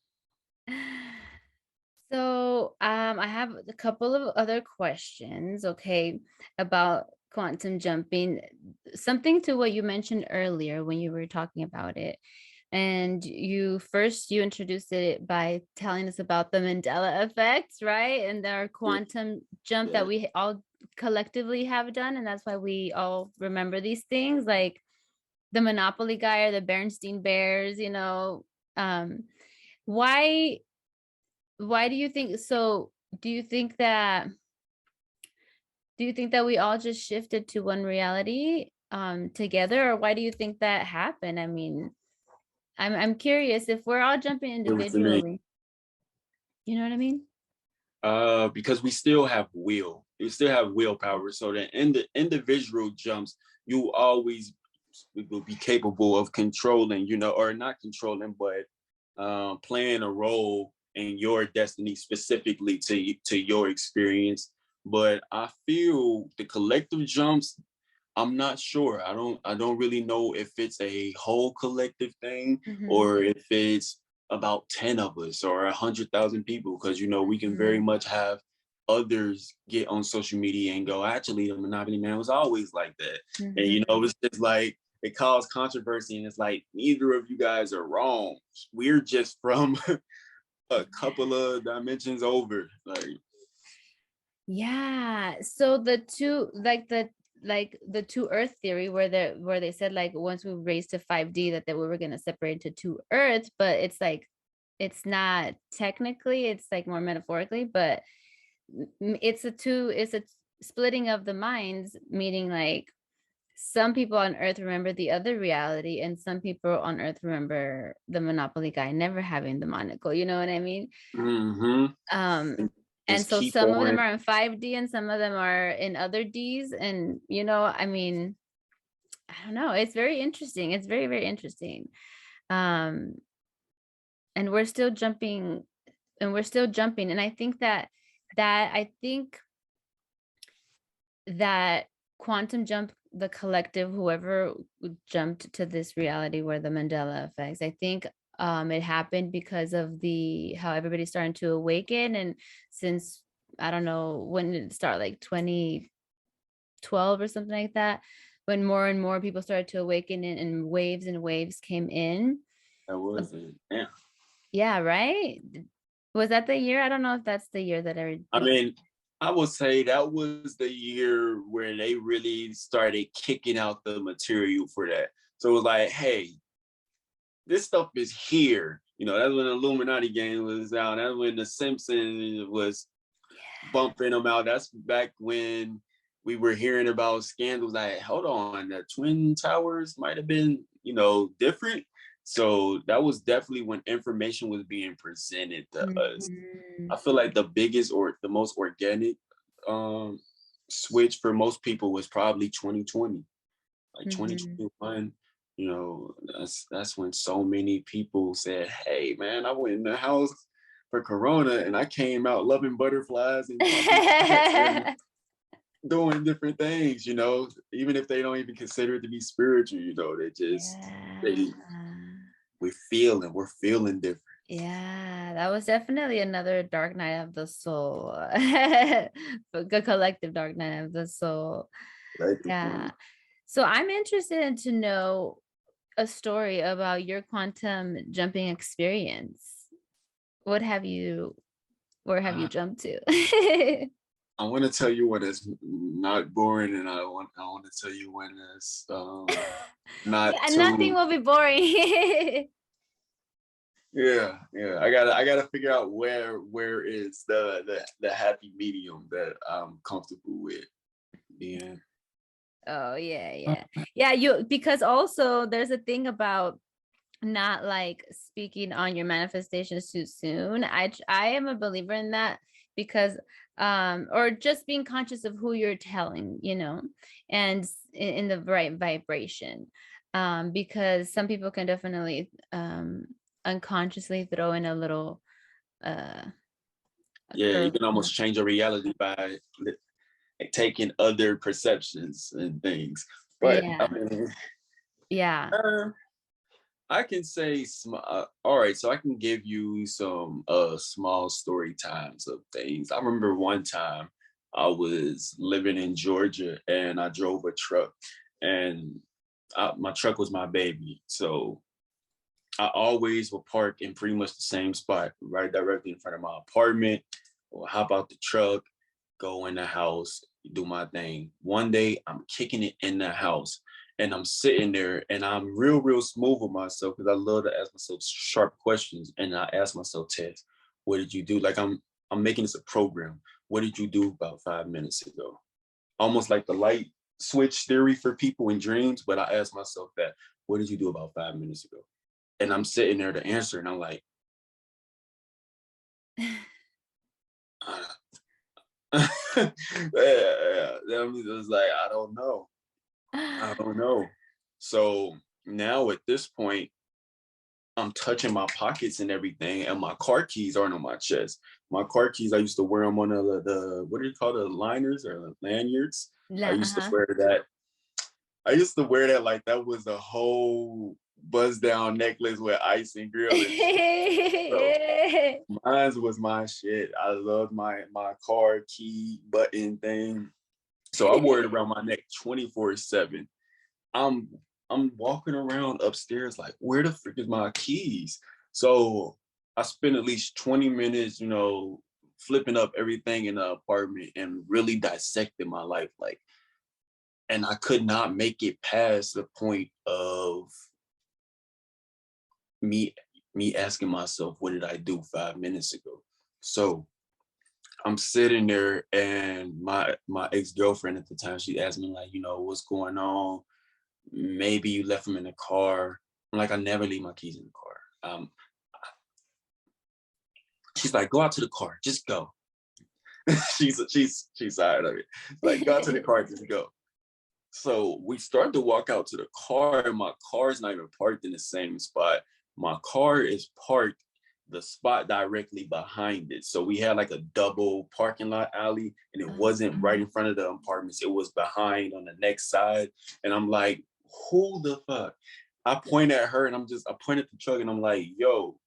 So, I have a couple of other questions, okay, about quantum jumping. Something to what you mentioned earlier when you were talking about it. And you introduced it by telling us about the Mandela effect, right? And our quantum jump Yeah. that we all collectively have done. And that's why we all remember these things, like the Monopoly guy or the Bernstein Bears, Um, why why do you think so? Do you think that we all just shifted to one reality together, or why do you think that happened? I mean, I'm curious if we're all jumping What you mean? individually. You know what I mean? Because we still have will. You still have willpower. So that in the individual jumps, you always will be capable of controlling, or not controlling, but playing a role in your destiny specifically to your experience. But I feel the collective jumps, I'm not sure. I don't really know if it's a whole collective thing Mm-hmm. or if it's about 10 of us or 100,000 people, because we can very Mm-hmm. much have others get on social media and go, actually, the Monopoly Man was always like that. And Mm-hmm. it's just like it caused controversy, and it's like neither of you guys are wrong. We're just from a couple of dimensions over. Like, Yeah. So the two, like the two Earth theory, where they said like once we raised to 5D that we were gonna separate into two Earths, but it's like it's not technically, it's like more metaphorically, but it's a splitting of the minds, meaning like some people on Earth remember the other reality, and some people on Earth remember the Monopoly guy never having the monocle. You know what I mean? mm-hmm. Um, And and just so keep some of on. them are in 5D and some of them are in other Ds. And I mean, I don't know. It's very interesting. It's very, very interesting. Um, and we're still jumping and we're still jumping. And I think I think that quantum jump, the collective, whoever jumped to this reality where the Mandela effects, I think it happened because of the how everybody's starting to awaken. And since I don't know when did it start, like 2012 or something like that, when more and more people started to awaken and waves came in. That was it. Yeah. Yeah, right. Was that the year? I don't know if that's the year that I everything. mean, I would say that was the year where they really started kicking out the material for that. So it was like, hey, this stuff is here. You know, that's when the Illuminati game was out. That's when the Simpsons was bumping them out. That's back when we were hearing about scandals. Like, hold on, the Twin Towers might have been, you know, different. So that was definitely when information was being presented to us. I Mhm. feel like the biggest or the most organic um switch for most people was probably 2020, like Mhm. 2021. You know, that's when so many people said, hey man, I went in the house for Corona and I came out loving butterflies and talking to plants and doing different things, you know, even if they don't even consider it to be spiritual, you know, they just Yeah. they we're feeling different. Yeah, that was definitely another dark night of the soul. A good collective dark night of the soul. Collectively. Yeah. So I'm interested to know a story about your quantum jumping experience. What have you, where have you I, jumped to? I want to tell you when it's not boring, and I want to tell you when it's not Yeah, nothing too. will be boring. Yeah. I gotta figure out where is the happy medium that I'm comfortable with being. Oh yeah, yeah. Yeah, you because also there's a thing about not like speaking on your manifestations too soon. I am a believer in that because or just being conscious of who you're telling, you know, and in the right vibration. Because some people can definitely unconsciously throw in a little uh a Yeah, you curve. can almost change your reality by taking other perceptions and things. But I Yeah. mean, Yeah. uh, I can say, all right, so I can give you some small story times of things. I remember one time I was living in Georgia and I drove a truck, and my truck was my baby. So I always would park in pretty much the same spot, right directly in front of my apartment, or hop out the truck, go in the house, do my thing. One day I'm kicking it in the house and I'm sitting there and I'm real smooth with myself because I love to ask myself sharp questions. And I ask myself, Tess, what did you do? Like I'm making this a program. What did you do about 5 minutes ago? Almost like the light switch theory for people in dreams, but I ask myself that, what did you do about 5 minutes ago? And I'm sitting there to answer, and I'm like, yeah, that was like, I don't know. I don't know. So now at this point, I'm touching my pockets and everything, and my car keys aren't on my chest. My car keys, I used to wear them on the what do you call the liners or the lanyards? I used to Uh-huh. wear that. I used to wear that like that was a whole buzz down necklace with ice and grill and shit. So mine was my shit. I loved my car key button thing. So I wore it around my neck 24/7. I'm I'm walking around upstairs like, where the frick is my keys? So I spent at least 20 minutes, you know, flipping up everything in the apartment and really dissecting my life. Like, and I could not make it past the point of me me asking myself, what did I do 5 minutes ago? So I'm sitting there and my ex-girlfriend at the time, she asked me like, you know, what's going on? Maybe you left them in the car. I'm like, I never leave my keys in the car. She's like, go out to the car, just go. She's tired of it. Like, go out to the car, just go. So we start to walk out to the car, and my car's not even parked in the same spot. My car is parked the spot directly behind it. So we had like a double parking lot alley, and it wasn't right in front of the apartments. It was behind on the next side. And I'm like, who the fuck? I point at her and I point at the truck and I'm like, yo,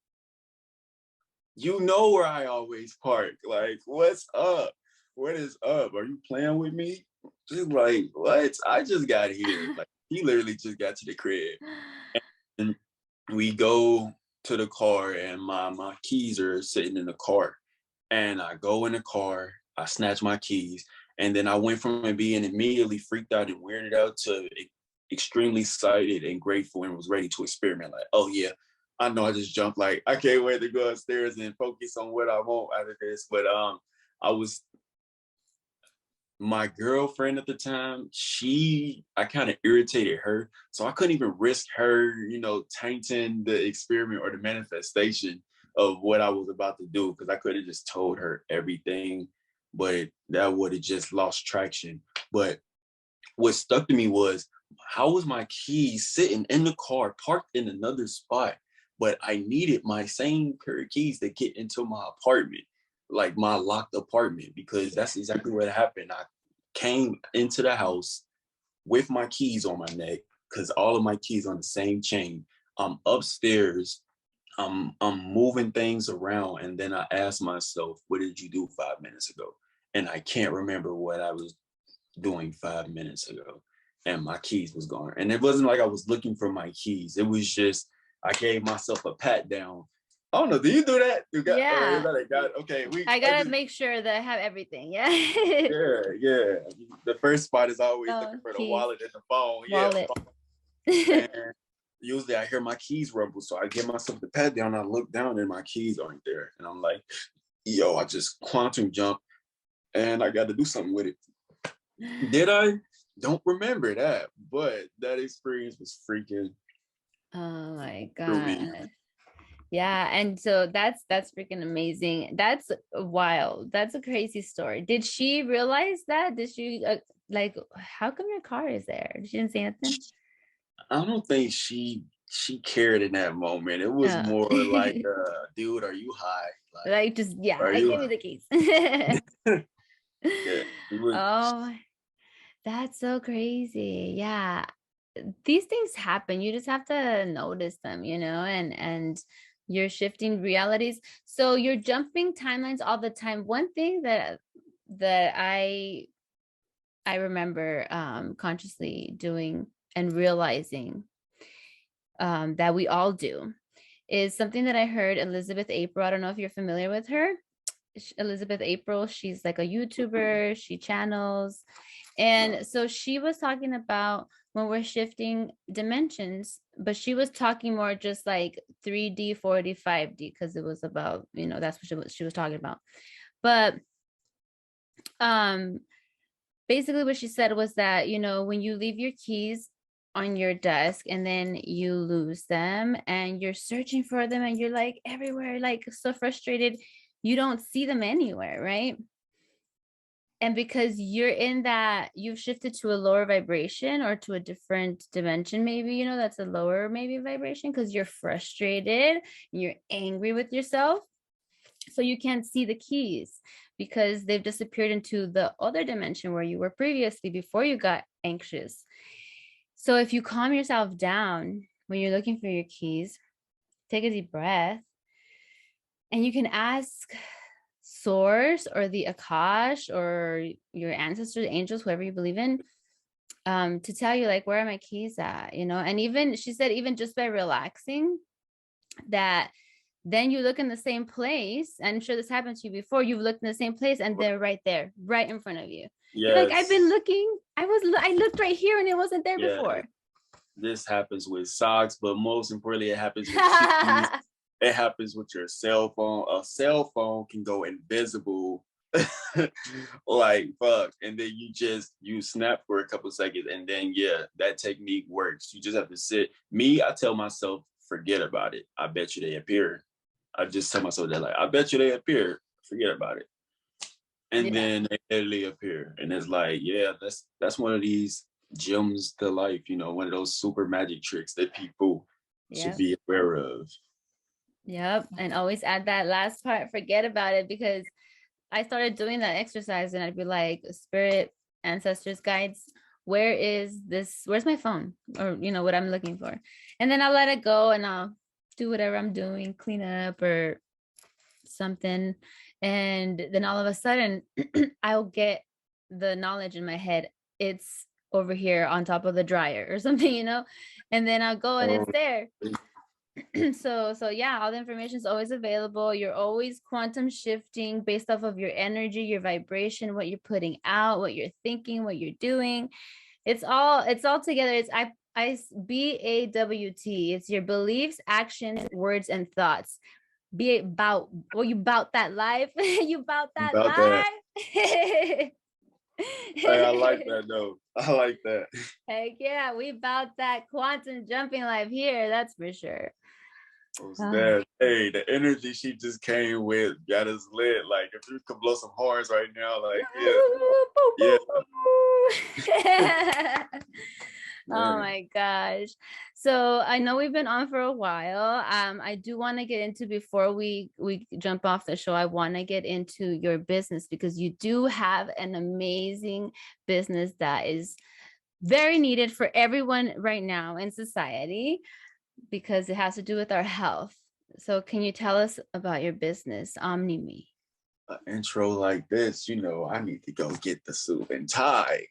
you know where I always park. Like, what's up? What is up? Are you playing with me? She's like, what? I just got here. Like, he literally just got to the crib. And we go to the car, and my keys are sitting in the car. And I go in the car, I snatch my keys, and then I went from being immediately freaked out and weirded out to extremely excited and grateful and was ready to experiment. Like, oh yeah, I know I just jumped. Like, I can't wait to go upstairs and focus on what I want out of this. But I was my girlfriend at the time, I kind of irritated her. So I couldn't even risk her, tainting the experiment or the manifestation of what I was about to do, because I could have just told her everything, but that would have just lost traction. But what stuck to me was, how was my keys sitting in the car, parked in another spot, but I needed my same pair of keys to get into my apartment, like my locked apartment, because that's exactly what happened. I came into the house with my keys on my neck, because all of my keys on the same chain. I'm upstairs. I'm moving things around, and then I asked myself, what did you do 5 minutes ago? And I can't remember what I was doing 5 minutes ago, and my keys was gone. And it wasn't like I was looking for my keys. It was just, I gave myself a pat down. I don't know. Do you do that? Or is Yeah. that a God? Okay, I gotta make sure that I have everything. Yeah. yeah. The first spot is always Oh, looking for the keys, wallet and the phone. Yeah. wallet. And usually I hear my keys rumble. So I give myself the pat down. I look down and my keys aren't there. And I'm like, yo, I just quantum jump and I got to do something with it. Did I? Don't remember that. But that experience was freaking Oh my truly. God. Yeah, and so that's freaking amazing. That's wild. That's a crazy story. Did she realize that? Did she like, how come your car is there? She didn't say nothing. I don't think she cared in that moment. It was Oh. more like, dude, are you high? Like, Like, just, yeah, are I you? give me the keys. Yeah, it was. Oh, that's so crazy. Yeah. These things happen. You just have to notice them, and you're shifting realities. So you're jumping timelines all the time. One thing that I remember consciously doing and realizing that we all do is something that I heard Elizabeth April. I don't know if you're familiar with her. Elizabeth April, she's like a YouTuber, she channels. And so she was talking about when we're shifting dimensions, but she was talking more just like 3D, 4D, 5D, because it was about, that's what she was talking about. But um basically what she said was that, when you leave your keys on your desk and then you lose them and you're searching for them and you're like everywhere, like so frustrated, you don't see them anywhere, right? And because you're in that, you've shifted to a lower vibration or to a different dimension, maybe, that's a lower maybe vibration because you're frustrated, you're angry with yourself. So you can't see the keys because they've disappeared into the other dimension where you were previously before you got anxious. So if you calm yourself down when you're looking for your keys, take a deep breath, and you can ask source or the Akash or your ancestors, angels, whoever you believe in, to tell you like, where are my keys at, and even she said, even just by relaxing, that then you look in the same place, and I'm sure this happened to you before, you've looked in the same place and they're right there, right in front of you. You're like, I've been Yes. looking, I looked right here and it wasn't there before. This happens with socks, but most importantly, it happens with keys. It happens with your cell phone. A cell phone can go invisible, like fuck, and then you snap for a couple seconds, and then that technique works. You just have to sit. Me, I tell myself, forget about it. I bet you they appear. I just tell myself that, like, I bet you they appear. Forget about it. And Yeah. then they literally appear, and it's like, yeah, that's one of these gems to life, one of those super magic tricks that people should Yep. be aware of. Yep. And always add that last part, forget about it, because I started doing that exercise and I'd be like, spirit, ancestors, guides, where is this? Where's my phone? Or, what I'm looking for. And then I'll let it go and I'll do whatever I'm doing, clean up or something. And then all of a sudden, I'll get the knowledge in my head. It's over here on top of the dryer or something. And then I'll go and Um, it's there. So yeah, all the information is always available. You're always quantum shifting based off of your energy, your vibration, what you're putting out, what you're thinking, what you're doing. It's all together. BAWT. It's your beliefs, actions, words, and thoughts. Be about, well, you about that life. You about that about that. life. Hey, I like that though. I like that. Heck yeah, we about that quantum jumping life here. That's for sure. What's Ah. that? Hey, the energy she just came with got us lit. Like if you could blow some horns right now, like yeah, Oh man. my gosh. So I know we've been on for a while. I do want to get into, before we jump off the show, I want to get into your business, because you do have an amazing business that is very needed for everyone right now in society, because it has to do with our health. So can you tell us about your business, OmniMe? An intro like this, I need to go get the suit and tie.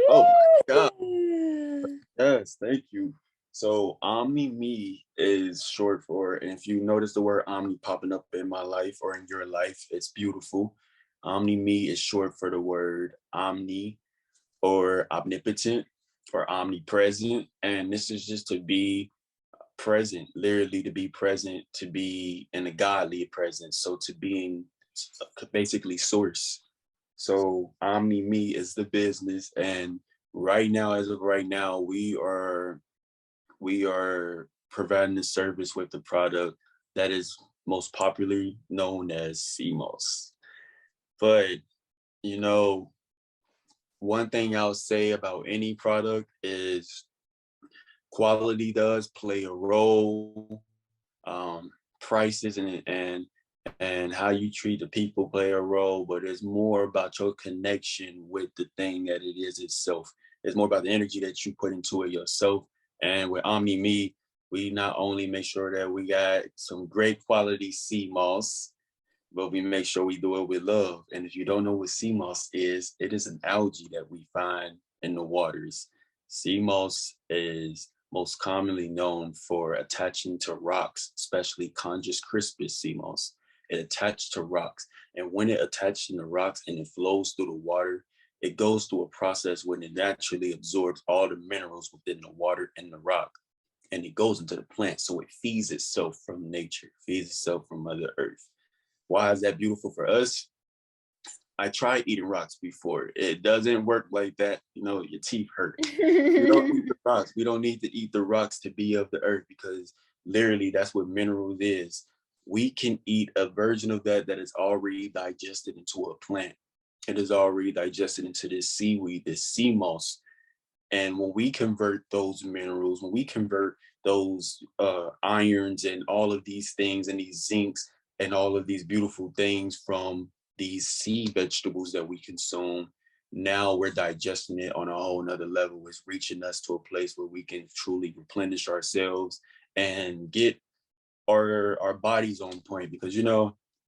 Oh my God. Yeah. Yes, thank you. So Omni Me is short for, and if you notice the word Omni popping up in my life or in your life, it's beautiful. Omni Me is short for the word Omni or omnipotent or omnipresent. And this is just to be present, literally to be present, to be in a godly presence. So to being basically source. So Omni Me is the business, and right now, as of right now, we are providing a service with the product that is most popularly known as CMOS. But you know, one thing I'll say about any product is quality does play a role. Prices and how you treat the people play a role, but it's more about your connection with the thing that it is itself. It's more about the energy that you put into it yourself. And with Omni Me, we not only make sure that we got some great quality sea moss, but we make sure we do it with love. And if you don't know what sea moss is, it is an algae that we find in the waters. Sea moss is most commonly known for attaching to rocks, especially Conjus crispus sea moss. It attaches to rocks. And when it attaches to rocks and it flows through the water, it goes through a process when it naturally absorbs all the minerals within the water and the rock. And it goes into the plant. So it feeds itself from nature, feeds itself from Mother Earth. Why is that beautiful for us? I tried eating rocks before. It doesn't work like that. Your teeth hurt. We don't eat the rocks. We don't need to eat the rocks to be of the earth, because literally that's what minerals is. We can eat a version of that is already digested into a plant. It is already digested into this seaweed, this sea moss. And when we convert those minerals, when we convert those irons and all of these things and these zincs and all of these beautiful things from these sea vegetables that we consume, now we're digesting it on a whole nother level. It's reaching us to a place where we can truly replenish ourselves and get our bodies on point. Because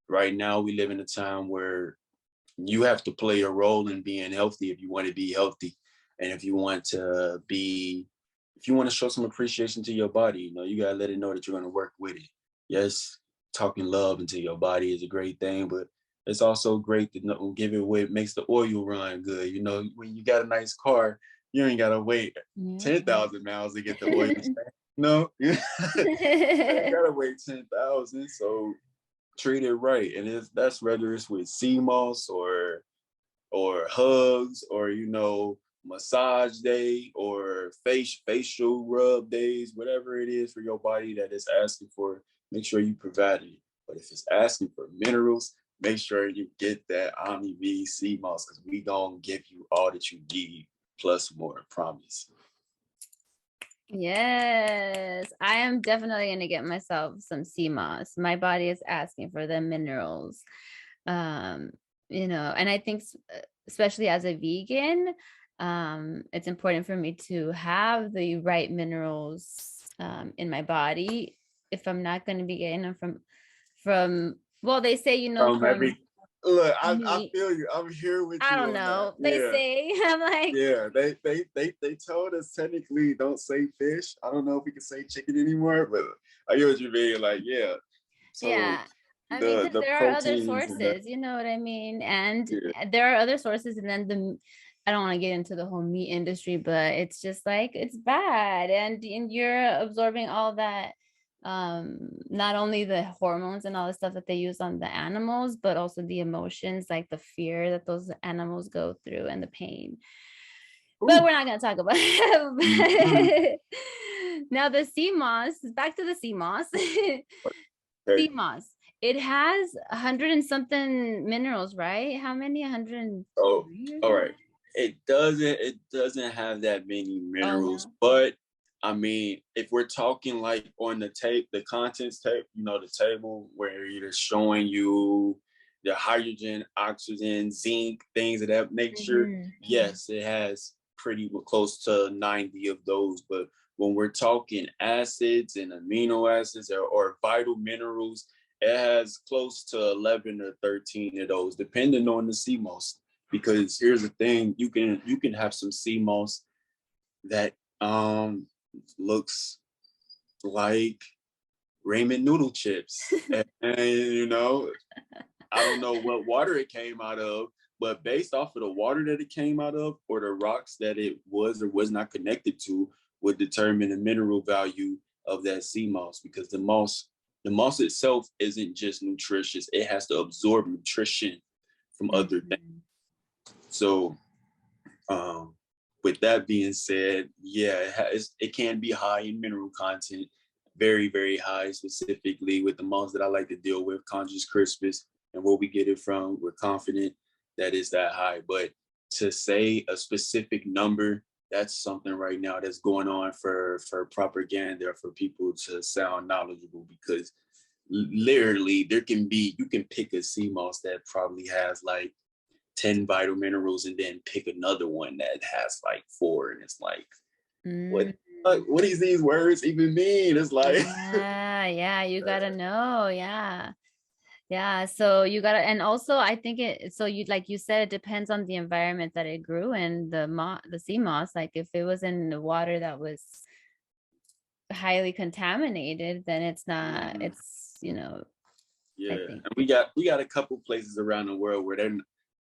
right now we live in a time where you have to play a role in being healthy if you want to be healthy. And if you want to show some appreciation to your body, you gotta let it know that you're gonna work with it. Yes, talking love into your body is a great thing, but it's also great to give it away. It makes the oil run good. When you got a nice car, you ain't gotta wait Yeah. 10,000 miles to get the oil change. No, you ain't gotta wait 10,000. So treat it right, and that's whether it's with sea moss or hugs or massage day or facial rub days, whatever it is for your body that is asking for. Make sure you provide it. But if it's asking for minerals, make sure you get that Omni V sea moss, because we gonna give you all that you need. plus more, promise. Yes, I am definitely going to get myself some sea moss. My body is asking for the minerals. Um, and I think especially as a vegan, it's important for me to have the right minerals in my body if I'm not going to be getting them from well, they say, from Look, I meat. feel you. I'm here with I you don't on that. know. They Yeah. say, I'm like, Yeah, they told us technically don't say fish. I don't know if we can say chicken anymore, but I hear what you mean. Like, yeah. So yeah. I mean, because the there are other proteins and that, sources, you know what I mean? And yeah. there are other sources, and then I don't want to get into the whole meat industry, but it's just like it's bad. And you're absorbing all that, not only the hormones and all the stuff that they use on the animals, but also the emotions, like the fear that those animals go through and the pain. But Ooh. we're not going to talk about Mhm. it. Now the sea moss, back to the sea moss. Okay. Sea moss. It has 100 and something minerals, right? How many? Oh, 103 or all something? right. It doesn't have that many Oh minerals, no. but I mean, if we're talking like on the tape, the contents tape, the table where it's showing you the hydrogen, oxygen, zinc, things of that nature, Mhm. yes, it has pretty close to 90 of those. But when we're talking acids and amino acids or vital minerals, it has close to 11 or 13 of those, depending on the sea moss. Because here's the thing, you can have some sea moss that looks like ramen noodle chips. And I don't know what water it came out of, but based off of the water that it came out of or the rocks that it was or was not connected to would determine the mineral value of that sea moss, because the moss itself isn't just nutritious. It has to absorb nutrition from other things. Mhm. So um, with that being said, yeah, it can be high in mineral content, very, very high, specifically with the moss that I like to deal with, Conscious Crispus, and where we get it from, we're confident that it's that high. But to say a specific number, that's something right now that's going on for propaganda, for people to sound knowledgeable, because literally you can pick a sea moss that probably has like 10 vital minerals and then pick another one that has like 4, and it's like, what Mm. what does these words even mean? It's like Yeah, you gotta know. Yeah. Yeah. So you gotta, and also I think so you, like you said, it depends on the environment that it grew in, the sea moss. Like if it was in the water that was highly contaminated, then it's not, mhm. I Yeah, think and we got a couple places around the world where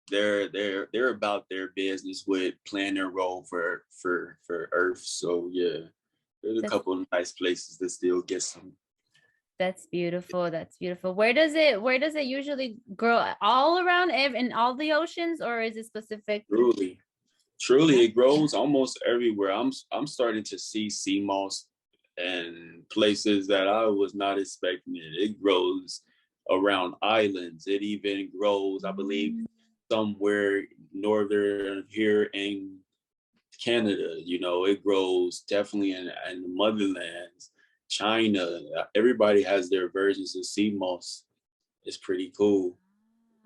they're about their business with playing their role for Earth. So yeah, there's a that's couple of nice places that still get some. that's beautiful. That's beautiful. Where does it usually grow? All around in all the oceans, or is it specific? Truly, it grows almost everywhere. I'm starting to see sea moss and places that I was not expecting it. It grows around islands. It even grows, I believe, Mm. somewhere northern here in Canada. It grows definitely in the motherlands, China. Everybody has their versions of sea moss. It's pretty cool.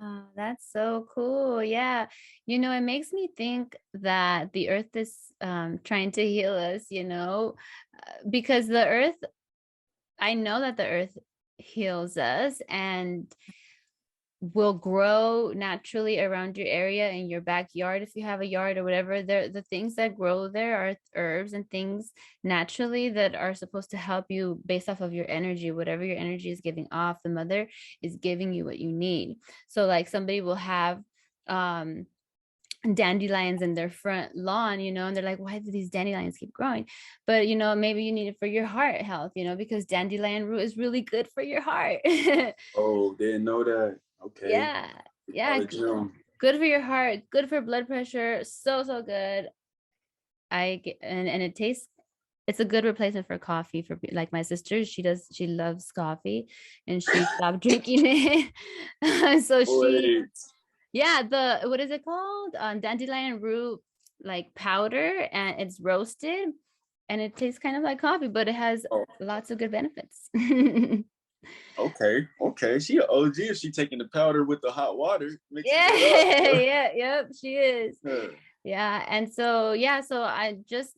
Oh, that's so cool. Yeah. It makes me think that the earth is trying to heal us, because I know that the earth heals us and will grow naturally around your area in your backyard if you have a yard or whatever. The things that grow there are herbs and things naturally that are supposed to help you based off of your energy. Whatever your energy is giving off, the mother is giving you what you need. So like somebody will have dandelions in their front lawn, and they're like, why do these dandelions keep growing? But maybe you need it for your heart health, because dandelion root is really good for your heart. Oh, didn't know that. Okay. Yeah. Yeah. Knowledge them. Good for your heart, good for blood pressure. So, so good. And it tastes, it's a good replacement for coffee for like my sister. She loves coffee and she stopped drinking it. So Wait. yeah, what is it called? Dandelion root. like powder and it's roasted and it tastes kind of like coffee, but it has Oh, lots of good benefits. okay, okay. She an OG if she taking the powder with the hot water, mixing Yeah, it up. yeah, yep, she is. Yeah. Yeah, and so yeah, so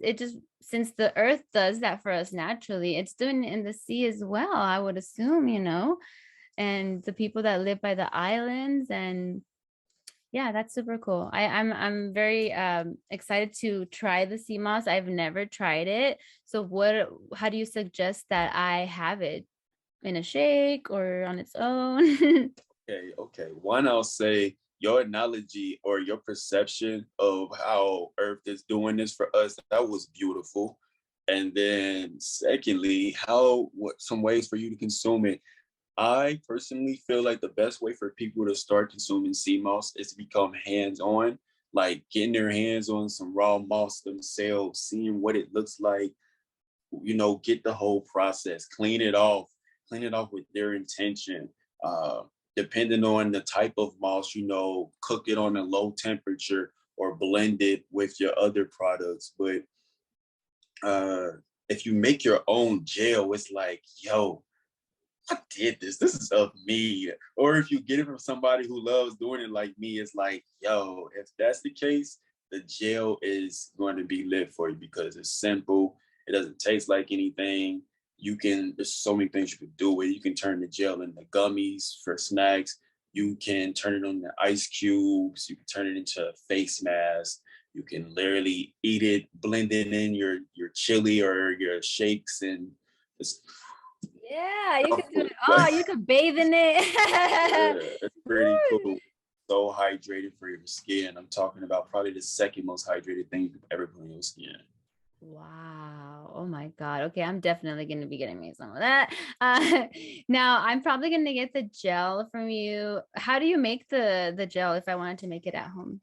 it just since the earth does that for us naturally, it's doing it in the sea as well, I would assume, and the people that live by the islands. And yeah, that's super cool. I'm very excited to try the sea moss. I've never tried it. So how do you suggest that I have it, in a shake or on its own? Okay, okay. One, I'll say your analogy or your perception of how Earth is doing this for us, that was beautiful. And then secondly, what some ways for you to consume it. I personally feel like the best way for people to start consuming sea moss is to become hands-on, like getting their hands on some raw moss themselves, seeing what it looks like, get the whole process, clean it off with their intention. Uh, Depending on the type of moss, cook it on a low temperature or blend it with your other products. But uh, if you make your own gel, it's like, yo, I did this. This is of me. Or if you get it from somebody who loves doing it like me, it's like, yo, if that's the case, the gel is going to be lit for you because it's simple. It doesn't taste like anything. There's so many things you can do with it. You can turn the gel into gummies for snacks. You can turn it into ice cubes. You can turn it into a face mask. You can literally eat it, blend it in your chili or your shakes, and it's Yeah, you could do it all. You could bathe in it. yeah, it's pretty cool. So hydrated for your skin. I'm talking about probably the second most hydrated thing you could ever put on your skin. Wow. Oh my God. Okay, I'm definitely going to be getting me some of that. Now I'm probably going to get the gel from you. How do you make the gel if I wanted to make it at home?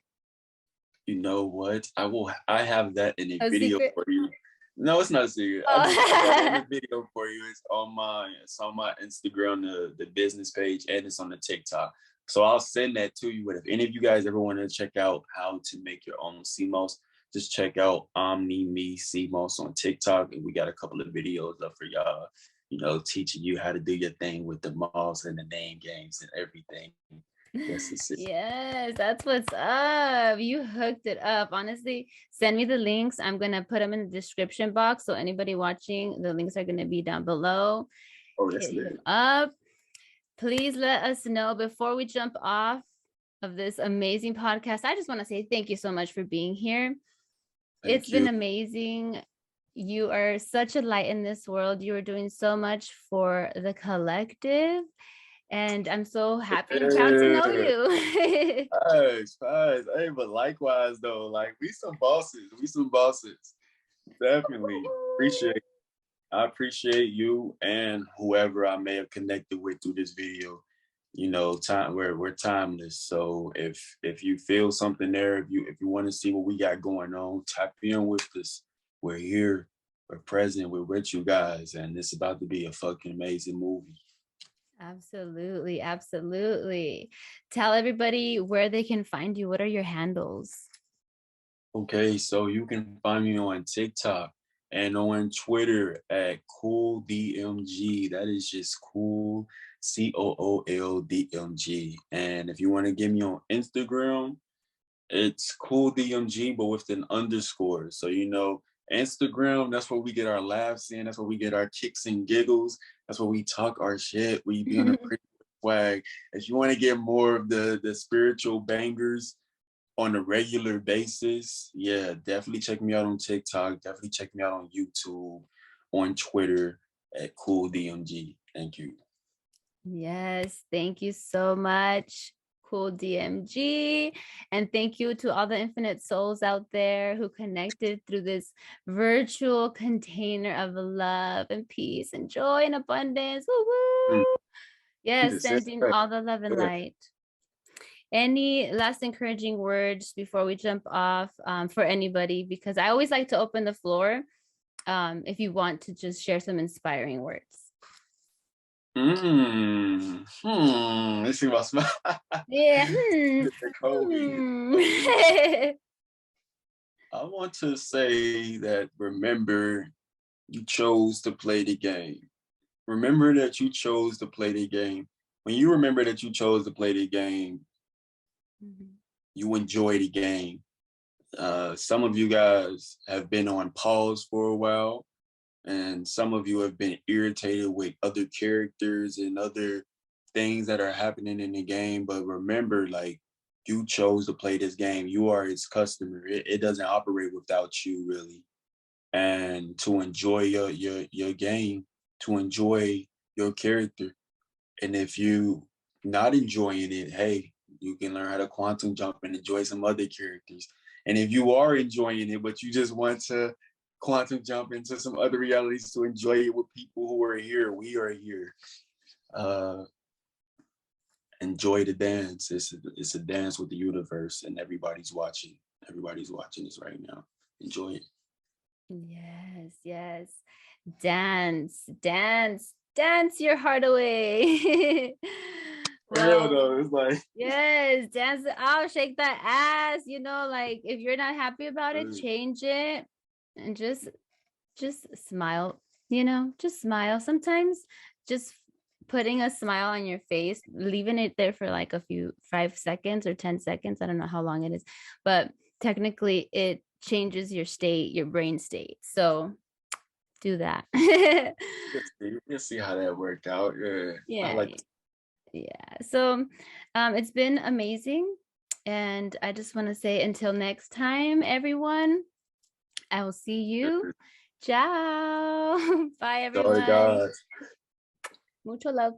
You know what? I have that in a A video secret? for you. No, it's not a secret. I got it in Oh. a video for you. It's on my Instagram, the business page, and it's on the TikTok. So I'll send that to you. But if any of you guys ever want to check out how to make your own CMOS, just check out Omni Me CMOS on TikTok. And we got a couple of videos up for y'all, teaching you how to do your thing with the moss and the name games and everything. Yes, it's it. Yes, that's what's up. You hooked it up. Honestly, send me the links. I'm going to put them in the description box. So anybody watching, the links are going to be down below. Oh, that's Hit him lit. up. Please let us know before we jump off of this amazing podcast. I just want to say thank you so much for being here. It's Thank been you. amazing. You are such a light in this world. You are doing so much for the collective. And I'm so happy and proud to know Yeah. you. Facts, facts. Hey, but likewise though, like we some bosses. We some bosses. Definitely. I appreciate you and whoever I may have connected with through this video. Time we're timeless. So if you feel something there, if you want to see what we got going on, tap in with us. We're here, we're present, we're with you guys, and it's about to be a fucking amazing movie. Absolutely. Absolutely. Tell everybody where they can find you. What are your handles? Okay, so you can find me on TikTok and on Twitter at COOLDMG. That is just cool, COOLDMG. And if you want to get me on Instagram, it's COOLDMG, but with an underscore. So, Instagram, that's where we get our laughs in. That's where we get our kicks and giggles. That's where we talk our shit. We be on a pretty swag. If you want to get more of the spiritual bangers, on a regular basis, yeah, definitely check me out on TikTok. Definitely check me out on YouTube, on Twitter at CoolDMG. Thank you. Yes, thank you so much, CoolDMG. And thank you to all the infinite souls out there who connected through this virtual container of love and peace and joy and abundance. Woo Mm, woo. you Yes, just said sending that. all the love and Yeah. light. Any last encouraging words before we jump off, for anybody? Because I always like to open the floor, if you want to just share some inspiring words. Let's see my smile. Yeah. Kobe. Hmm. I want to say that remember you chose to play the game. Remember that you chose to play the game. When you remember that you chose to play the game, Mhm. you enjoy the game. Some of you guys have been on pause for a while, and some of you have been irritated with other characters and other things that are happening in the game. But remember, like, you chose to play this game. You are its customer. It doesn't operate without you, really. And to enjoy your game, to enjoy your character. And if you not enjoying it, hey, you can learn how to quantum jump and enjoy some other characters. And if you are enjoying it, but you just want to quantum jump into some other realities to enjoy it with people who are here, we are here. Uh, enjoy the dance. It's a dance with the universe, and everybody's watching. Everybody's watching this right now. Enjoy it. Yes, yes. Dance, dance, dance your heart away. For real Well, though, it's like yes, dance it out, shake that ass, like if you're not happy about it, change it and just smile, just smile. Sometimes just putting a smile on your face, leaving it there for like a few 5 seconds or 10 seconds. I don't know how long it is, but technically it changes your state, your brain state. So do that. you'll see how that worked out. Yeah, I Yeah, like. yeah. So it's been amazing. And I just want to say until next time, everyone, I will see you. Ciao. Bye, Sorry, everyone. guys. Mucho love.